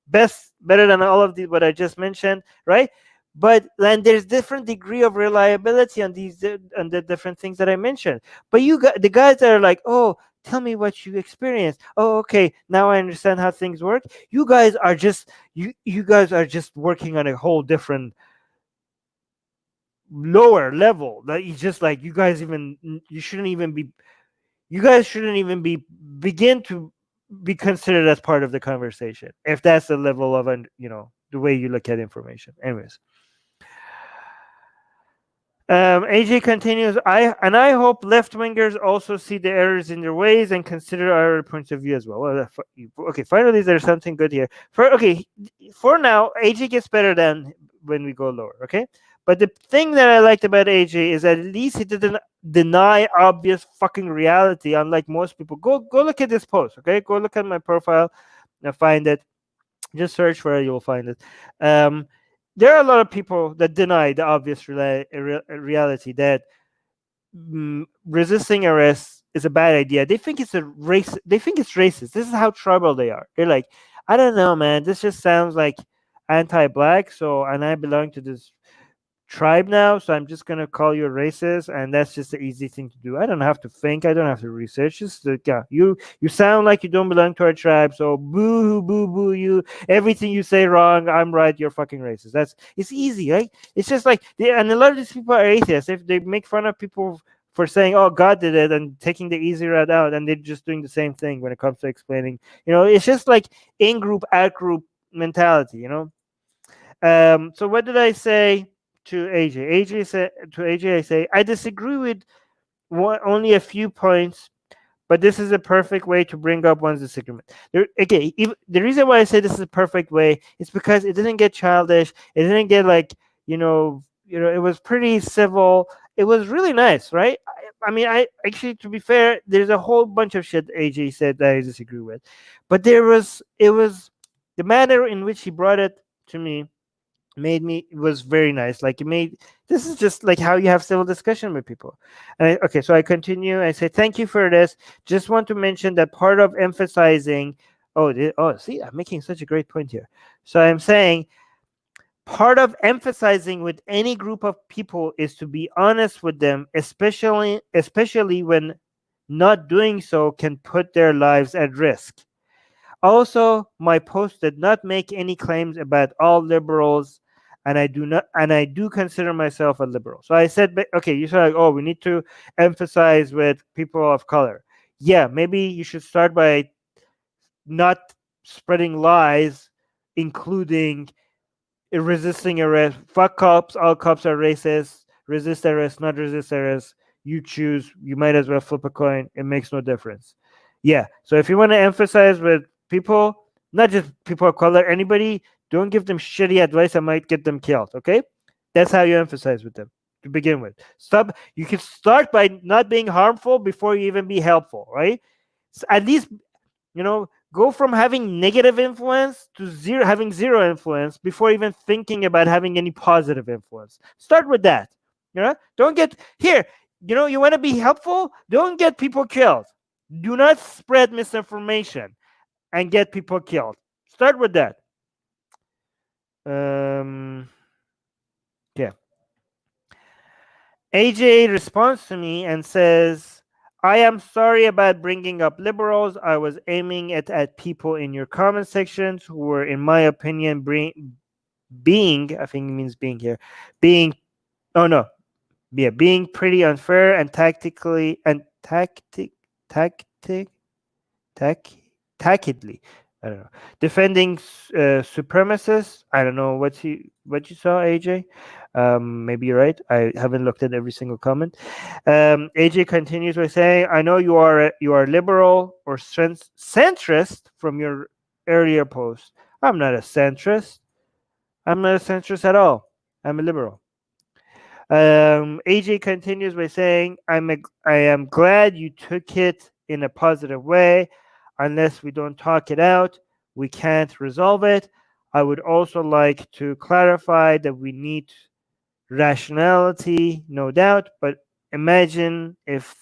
better than all of what I just mentioned, right? But then there's different degree of reliability on on the different things that I mentioned. But you got the guys that are like, oh, tell me what you experienced. Oh, okay, now I understand how things work. You guys are just working on a whole different lower level. That you just like you guys shouldn't even begin to be considered as part of the conversation if that's the level of the way you look at information. Anyways, AJ continues. I hope left wingers also see the errors in their ways and consider our points of view as well. Okay, finally there's something good here. For now, AJ gets better than when we go lower. Okay, but the thing that I liked about AJ is that at least he didn't deny obvious fucking reality, unlike most people. Go look at this post. Okay, go look at my profile and find it. Just search for it, you'll find it. There are a lot of people that deny the obvious reality that resisting arrest is a bad idea. They think it's a race. They think it's racist. This is how tribal they are. They're like, I don't know, man. This just sounds like anti-black. And I belong to this tribe now, so I'm just gonna call you a racist, and that's just the easy thing to do. I don't have to think. I don't have to research. Just yeah, you sound like you don't belong to our tribe, so boo boo boo you. Everything you say wrong, I'm right. You're fucking racist. It's easy, right? It's just like and a lot of these people are atheists. If they make fun of people for saying, "Oh, God did it," and taking the easy route out, and they're just doing the same thing when it comes to explaining. It's just like in group, out group mentality. So what did I say to AJ? I say, I disagree with only a few points, but this is a perfect way to bring up one's disagreement. The reason why I say this is a perfect way is because it didn't get childish. It didn't get like, it was pretty civil. It was really nice, right? I mean, I actually, to be fair, there's a whole bunch of shit AJ said that I disagree with, but it was the manner in which he brought it to me it was very nice. Like this is just like how you have civil discussion with people. Okay, so I continue. I say thank you for this. Just want to mention that part of emphasizing see, I'm making such a great point here. So I'm saying part of emphasizing with any group of people is to be honest with them, especially when not doing so can put their lives at risk. Also, my post did not make any claims about all liberals, and I do consider myself a liberal. So I said, okay, you said like, oh, we need to emphasize with people of color. Yeah, maybe you should start by not spreading lies, including resisting arrest. Fuck cops, all cops are racist. Resist arrest, not resist arrest. You choose. You might as well flip a coin. It makes no difference. Yeah. So if you want to emphasize with people, not just people of color, anybody, don't give them shitty advice that might get them killed. Okay, that's how you emphasize with them to begin with. Stop. You can start by not being harmful before you even be helpful, right? So at least Go from having negative influence to having zero influence before even thinking about having any positive influence. Start with that. Don't get here. You want to be helpful. Don't get people killed. Do not spread misinformation and get people killed. Start with that. Yeah. AJ responds to me and says, I am sorry about bringing up liberals. I was aiming at people in your comment sections who were, in my opinion, being, I think it means being here, being, oh no, yeah, being pretty unfair and tactically, and tacitly, I don't know, defending supremacists. I don't know what you saw, AJ. Maybe you're right. I haven't looked at every single comment. AJ continues by saying, "I know you are liberal or centrist from your earlier post. I'm not a centrist. I'm not a centrist at all. I'm a liberal." AJ continues by saying, I am glad you took it in a positive way. Unless we don't talk it out, we can't resolve it. I would also like to clarify that we need rationality, no doubt, but imagine if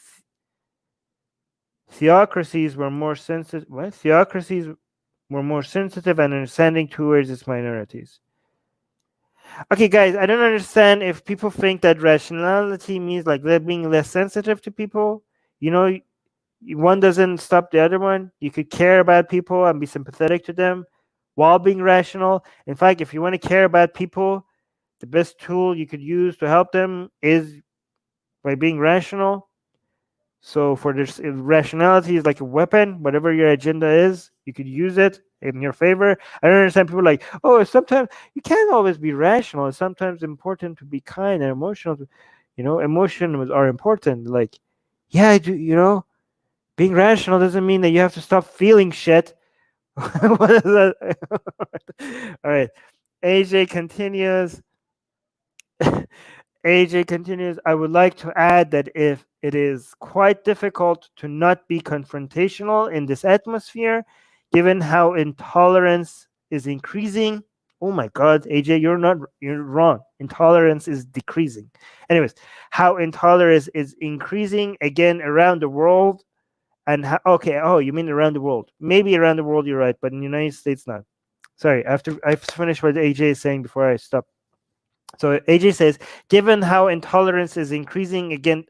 theocracies were more sensitive. What? Theocracies were more sensitive and understanding towards its minorities. Okay, guys, I don't understand if people think that rationality means like they're being less sensitive to people. One doesn't stop the other one. You could care about people and be sympathetic to them while being rational. In fact, if you want to care about people, the best tool you could use to help them is by being rational. So for this, rationality is like a weapon. Whatever your agenda is, you could use it in your favor. I don't understand people like, oh, sometimes you can't always be rational. It's sometimes important to be kind and emotional. Emotions are important. Like, yeah, I do. Being rational doesn't mean that you have to stop feeling shit. What is that? All right. AJ continues. AJ continues, I would like to add that if it is quite difficult to not be confrontational in this atmosphere, given how intolerance is increasing. Oh my God, AJ, you're wrong. Intolerance is decreasing. Anyways, how intolerance is increasing again around the world. And okay, oh, you mean around the world? Maybe around the world, you're right, but in the United States, not. Sorry, after I finished what AJ is saying before I stop. So AJ says, given how intolerance is increasing again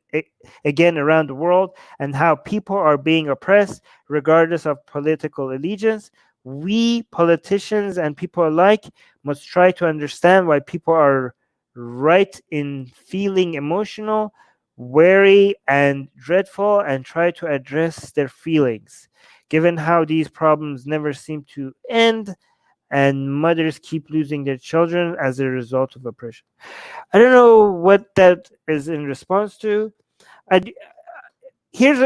around the world and how people are being oppressed regardless of political allegiance, we politicians and people alike must try to understand why people are right in feeling emotional, wary, and dreadful, and try to address their feelings. Given how these problems never seem to end, and mothers keep losing their children as a result of oppression. I don't know what that is in response to. Here's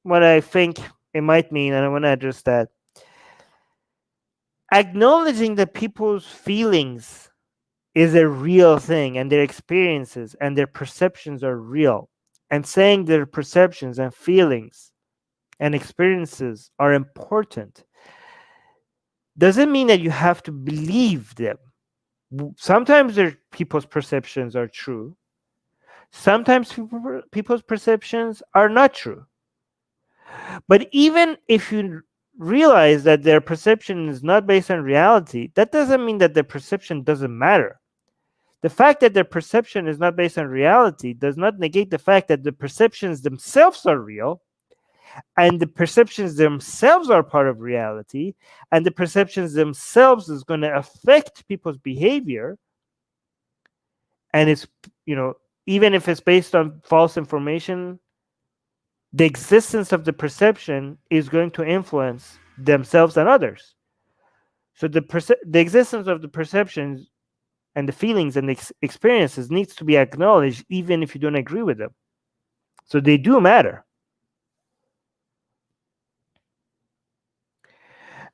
what I think it might mean, and I want to address that. Acknowledging that people's feelings is a real thing, and their experiences and their perceptions are real, and saying their perceptions and feelings and experiences are important doesn't mean that you have to believe them. Sometimes people's perceptions are true. Sometimes people's perceptions are not true. But even if you realize that their perception is not based on reality, that doesn't mean that their perception doesn't matter. The fact that their perception is not based on reality does not negate the fact that the perceptions themselves are real, and the perceptions themselves are part of reality, and the perceptions themselves is going to affect people's behavior. And it's, even if it's based on false information, the existence of the perception is going to influence themselves and others. So the existence of the perceptions and the feelings and the experiences needs to be acknowledged, even if you don't agree with them. So they do matter.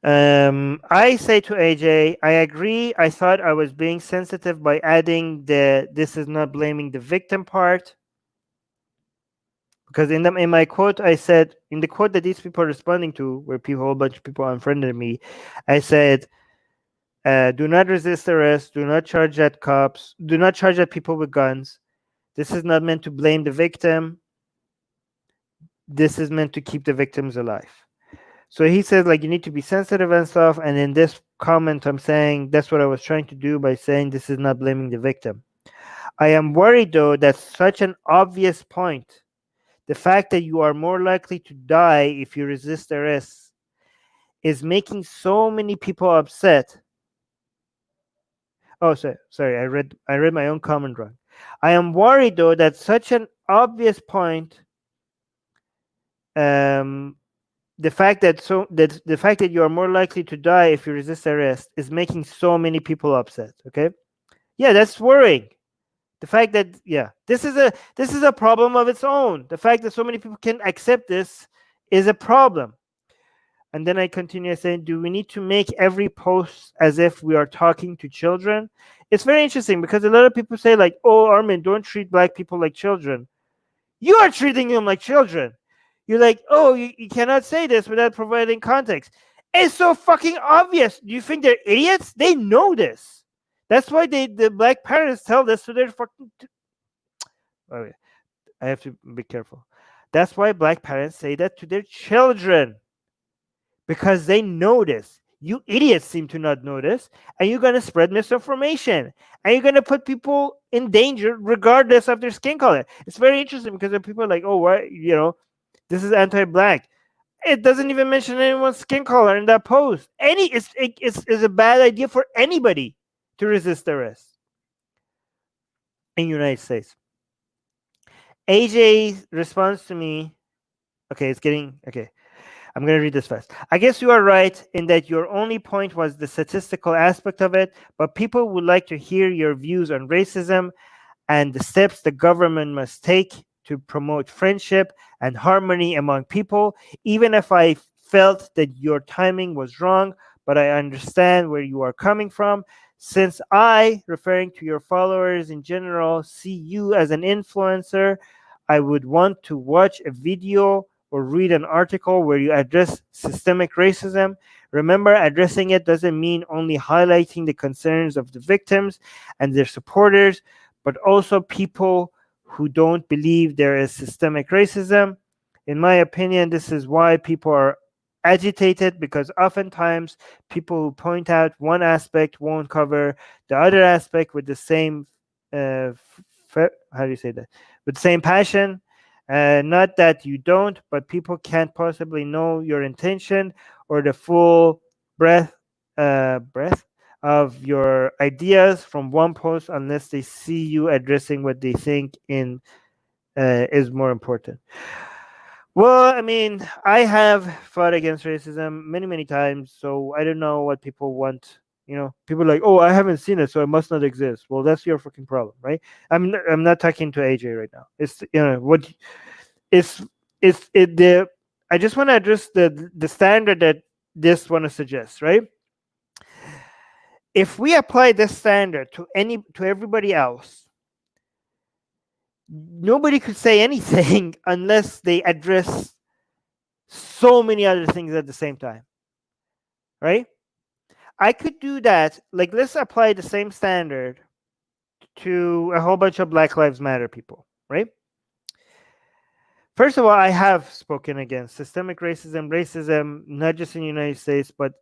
I say to AJ, I agree. I thought I was being sensitive by adding this is not blaming the victim part. Because in my quote, I said, in the quote that these people are responding to, where people, a whole bunch of people unfriended me, I said, do not resist arrest, do not charge at cops, do not charge at people with guns. This is not meant to blame the victim. This is meant to keep the victims alive. So he says, like, you need to be sensitive and stuff. And in this comment, I'm saying that's what I was trying to do by saying this is not blaming the victim. I am worried, though, that such an obvious point, the fact that you are more likely to die if you resist arrest, is making so many people upset. Oh, sorry, I read my own comment wrong. I am worried, though, that such an obvious point, the fact that you are more likely to die if you resist arrest, is making so many people upset. Okay, yeah, that's worrying. The fact that, yeah, this is a problem of its own. The fact that so many people can accept this is a problem. And then I continue saying, do we need to make every post as if we are talking to children? It's very interesting because a lot of people say, like, oh, Armin, don't treat black people like children. You are treating them like children. You're like, oh, you cannot say this without providing context. It's so fucking obvious. Do you think they're idiots? They know this. That's why the black parents tell this to their fucking. Okay, I have to be careful. That's why black parents say that to their children, because they know this. You idiots seem to not know this, and you're gonna spread misinformation, and you're gonna put people in danger regardless of their skin color. It's very interesting because when people are like, "Oh, what? This is anti-black." It doesn't even mention anyone's skin color in that post. It's a bad idea for anybody to resist arrest in the United States. AJ responds to me. Okay, it's getting okay. I'm going to read this fast. I guess you are right in that your only point was the statistical aspect of it, but people would like to hear your views on racism and the steps the government must take to promote friendship and harmony among people. Even if I felt that your timing was wrong, but I understand where you are coming from. Since I, referring to your followers in general, see you as an influencer, I would want to watch a video or read an article where you address systemic racism. Remember, addressing it doesn't mean only highlighting the concerns of the victims and their supporters, but also people who don't believe there is systemic racism. In my opinion, this is why people are agitated, because oftentimes people who point out one aspect won't cover the other aspect with the same how do you say that, with the same passion. Not that you don't, but people can't possibly know your intention or the full breadth of your ideas from one post unless they see you addressing what they think is more important. Well, I mean, I have fought against racism many, many times, so I don't know what people want. People are like, oh, I haven't seen it, so it must not exist. Well, that's your fucking problem, right? I'm not talking to AJ right now. It's what it's it the I just want to address the standard that this want to suggest, right? If we apply this standard to everybody else, nobody could say anything unless they address so many other things at the same time, right? I could do that. Like, let's apply the same standard to a whole bunch of Black Lives Matter people, right? First of all, I have spoken against systemic racism, not just in the United States, but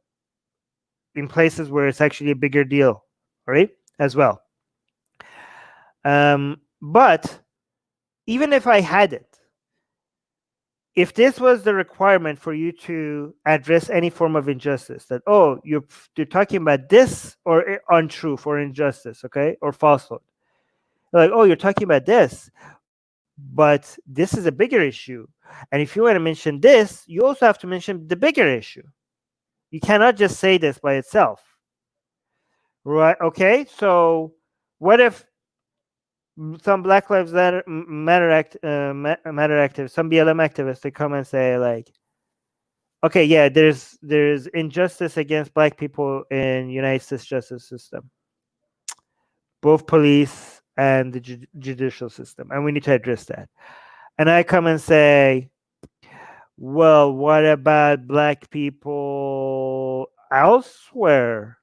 in places where it's actually a bigger deal, right? As well. But even if I had it, if this was the requirement for you to address any form of injustice, that, oh, you're talking about this or untruth or injustice, okay, or falsehood, like, oh, you're talking about this, but this is a bigger issue, and if you want to mention this, you also have to mention the bigger issue. You cannot just say this by itself, right? Okay, so what if some Black Lives Matter activists, some BLM activists, they come and say, like, okay, yeah, there's injustice against Black people in United States justice system, both police and the judicial system, and we need to address that. and I come and say, well, what about black people elsewhere?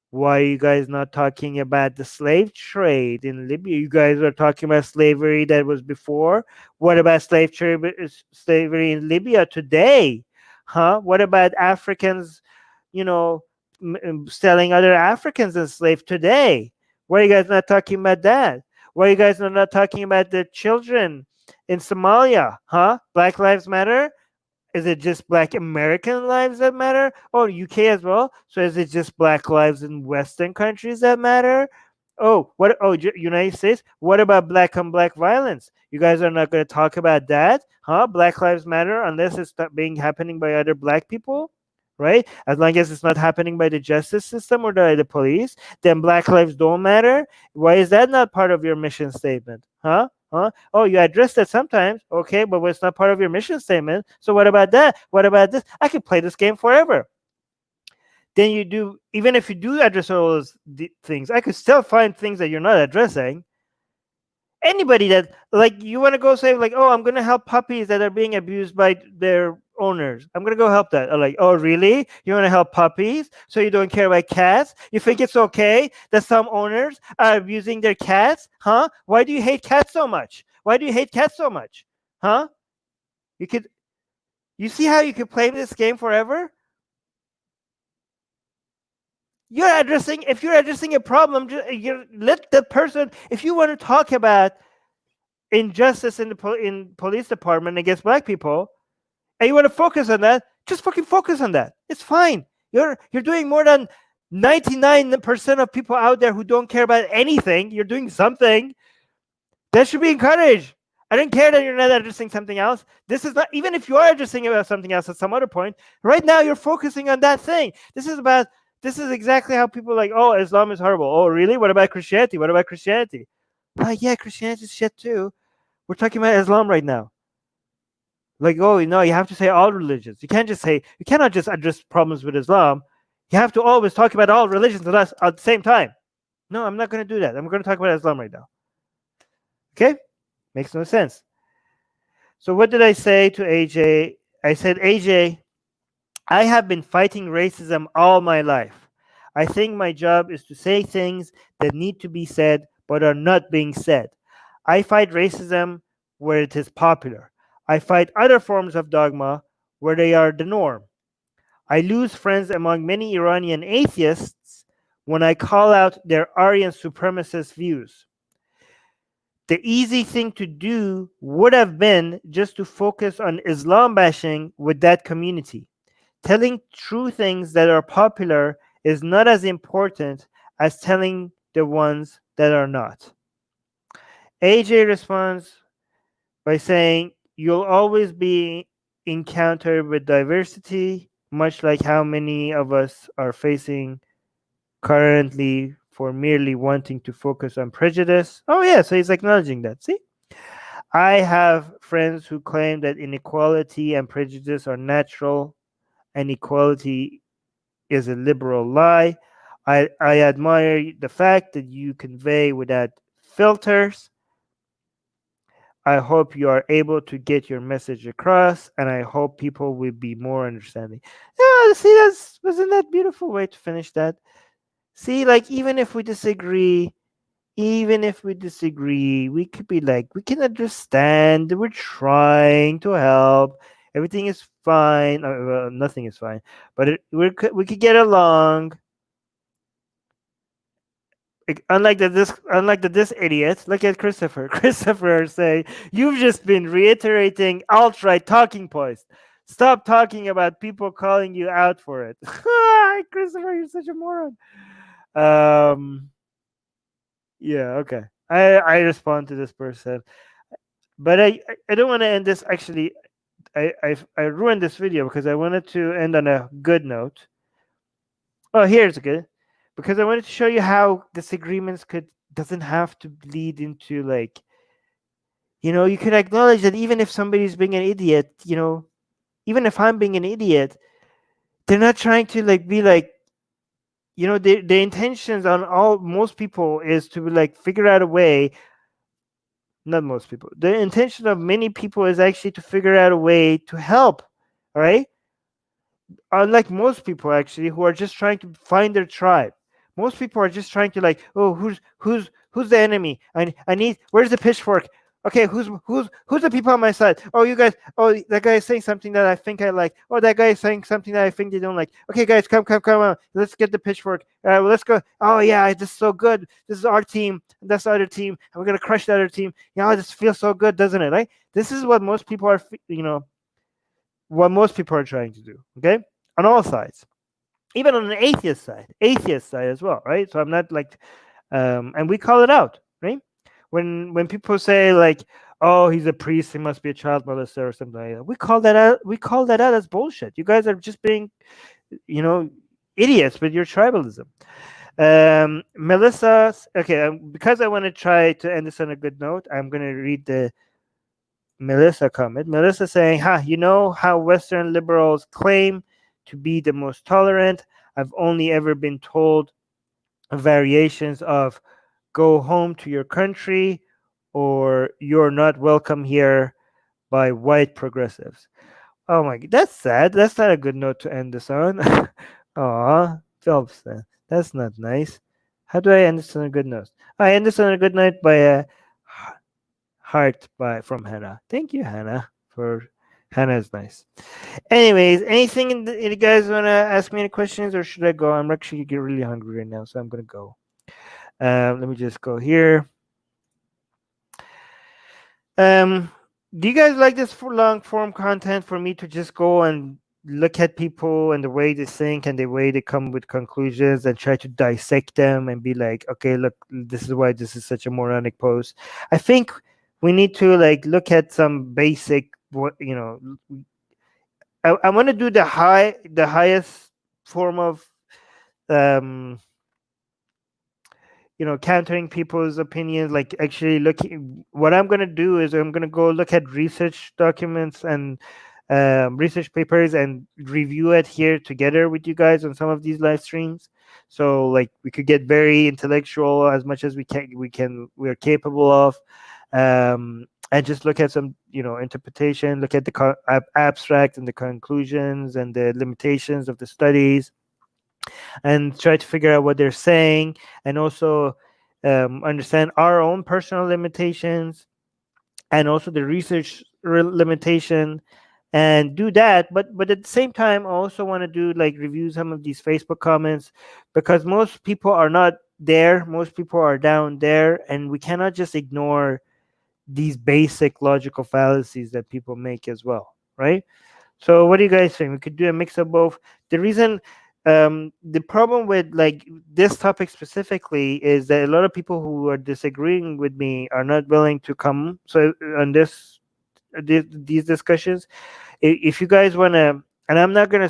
Why are you guys not talking about the slave trade in Libya? You guys are talking about slavery that was before. What about slavery in Libya today? Huh? What about Africans, you know, selling other Africans as slaves today? Why are you guys not talking about that? Why are you guys not talking about the children in Somalia? Huh? Black Lives Matter? Is it just black American lives that matter? Oh, UK as well. So is it just black lives in Western countries that matter? Oh, what? Oh, United States. What about black on black violence? You guys are not going to talk about that, huh? Black lives matter unless it's not being happening by other black people, right? As long as it's not happening by the justice system or by the police, then black lives don't matter. Why is that not part of your mission statement, huh? Huh? Oh, you address that sometimes. Okay, but it's not part of your mission statement. So what about that? What about this? I could play this game forever. Then you do, even if you do address all those things, I could still find things that you're not addressing. Anybody that, like, you want to go say, like, oh, I'm going to help puppies that are being abused by their owners. I'm going to go help that. I'm like, oh, really? You want to help puppies? So you don't care about cats? You think it's okay that some owners are abusing their cats? Huh? Why do you hate cats so much? Why do you hate cats so much? Huh? You could, you see how you could play this game forever? If you're addressing a problem, you let the person, if you want to talk about injustice in the in police department against black people, and you want to focus on that, just fucking focus on that. It's fine. You're doing more than 99% of people out there who don't care about anything. You're doing something that should be encouraged. I don't care that you're not addressing something else. This is not, even if you are addressing about something else at some other point, right now you're focusing on that thing. This is exactly how people like, oh, Islam is horrible. Oh, really? What about Christianity? What about Christianity? Yeah, Christianity is shit too. We're talking about Islam right now. Like, oh, no, you have to say all religions. You cannot just address problems with Islam. You have to always talk about all religions at the same time. No, I'm not going to do that. I'm going to talk about Islam right now. Okay? Makes no sense. So what did I say to AJ? I said, AJ, I have been fighting racism all my life. I think my job is to say things that need to be said but are not being said. I fight racism where it is popular. I fight other forms of dogma where they are the norm. I lose friends among many Iranian atheists when I call out their Aryan supremacist views. The easy thing to do would have been just to focus on Islam bashing with that community. Telling true things that are popular is not as important as telling the ones that are not. AJ responds by saying, you'll always be encountered with diversity, much like how many of us are facing currently for merely wanting to focus on prejudice. Oh, yeah, so he's acknowledging that. See? I have friends who claim that inequality and prejudice are natural and equality is a liberal lie. I admire the fact that you convey without filters. I hope you are able to get your message across, and I hope people will be more understanding. Yeah, see, wasn't that beautiful way to finish that? See, like, even if we disagree, we could be like, we can understand that we're trying to help. Everything is fine. Well, nothing is fine, but we could get along. Unlike this idiot, look at Christopher. Christopher saying, "You've just been reiterating alt-right talking points. Stop talking about people calling you out for it." Christopher, you're such a moron. Yeah, okay. I respond to this person, but I don't want to end this. Actually, I ruined this video because I wanted to end on a good note. Oh, here's good, because I wanted to show you how disagreements doesn't have to lead into, like, you could acknowledge that even if somebody's being an idiot, even if I'm being an idiot, they're not trying to, like, be like, the intentions on all most people is to, like, figure out a way Not most people. The intention of many people is actually to figure out a way to help. All right, unlike most people actually who are just trying to find their tribe. Most people are just trying to like, oh, who's the enemy? I need, where's the pitchfork? Okay, who's the people on my side? Oh, you guys. Oh, that guy is saying something that I think I like. Oh, that guy is saying something that I think they don't like. Okay, guys, come on. Let's get the pitchfork. Well, let's go. Oh yeah, this is so good. This is our team. That's the other team, and we're gonna crush the other team. This feels so good, doesn't it? Right? This is what most people are. What most people are trying to do. Okay, on all sides, even on the atheist side as well, right? So I'm not like, and we call it out, right? When people say like, oh, he's a priest, he must be a child molester or something like that, we call that out. We call that out as bullshit. You guys are just being, you know, idiots with your tribalism. Melissa, okay, because I want to try to end this on a good note, I'm going to read the Melissa comment. Melissa saying, you know how Western liberals claim to be the most tolerant? I've only ever been told variations of go home to your country or you're not welcome here by white progressives. Oh my god, that's sad. That's not a good note to end this on. Aw, Phelps, that's not nice. How do I end this on a good note? I end this on a good note by a heart from Hannah. Thank you, Hannah. For Hannah is nice. Anyways, anything you guys want to ask me any questions, or should I go? I'm actually get really hungry right now, so I'm gonna go. Let me just go here. Do you guys like this for long form content for me to just go and look at people and the way they think and the way they come with conclusions and try to dissect them and be like, okay, look, this is why this is such a moronic post? I think we need to like look at some basic, I want to do the highest form of um countering people's opinions, like actually looking. What I'm going to do is I'm going to go look at research documents and research papers and review it here together with you guys on some of these live streams, so like we could get very intellectual as much as we're capable of, and just look at some interpretation, look at the abstract and the conclusions and the limitations of the studies, and try to figure out what they're saying, and also understand our own personal limitations and also the research limitation, and do that. But at the same time, I also want to do like review some of these Facebook comments, because most people are not there, most people are down there, and we cannot just ignore these basic logical fallacies that people make as well, right? So what do you guys think? We could do a mix of both. The reason, the problem with like this topic specifically is that a lot of people who are disagreeing with me are not willing to come. So on these discussions, if you guys want to, and I'm not gonna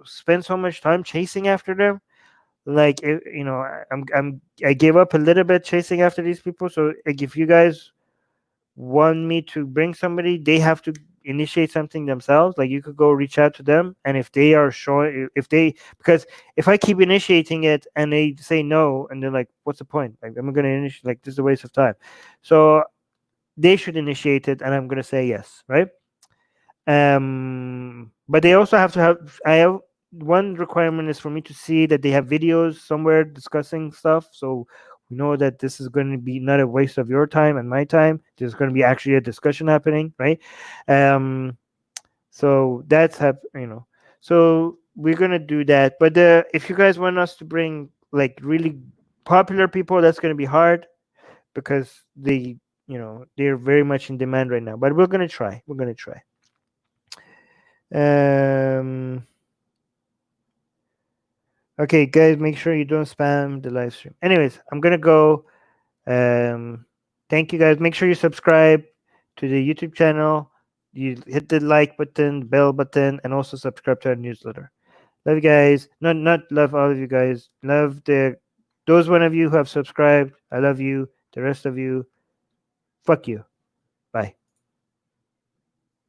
spend so much time chasing after them. Like I gave up a little bit chasing after these people. So like, if you guys want me to bring somebody, they have to initiate something themselves. Like you could go reach out to them, and if they are showing, because if I keep initiating it and they say no, and they're like, what's the point? Like, I'm gonna initiate, like, this is a waste of time. So they should initiate it, and I'm gonna say yes, right? But they also have to have, I have one requirement is for me to see that they have videos somewhere discussing stuff, so we know that this is going to be not a waste of your time and my time. There's going to be actually a discussion happening, right? So that's so we're going to do that. But if you guys want us to bring like really popular people, that's going to be hard, because they're very much in demand right now. But we're going to try. Um, okay, guys, make sure you don't spam the live stream. Anyways, I'm gonna go. Thank you, guys. Make sure you subscribe to the YouTube channel. You hit the like button, bell button, and also subscribe to our newsletter. Love you guys. Not love all of you guys. Love those one of you who have subscribed. I love you. The rest of you, fuck you. Bye.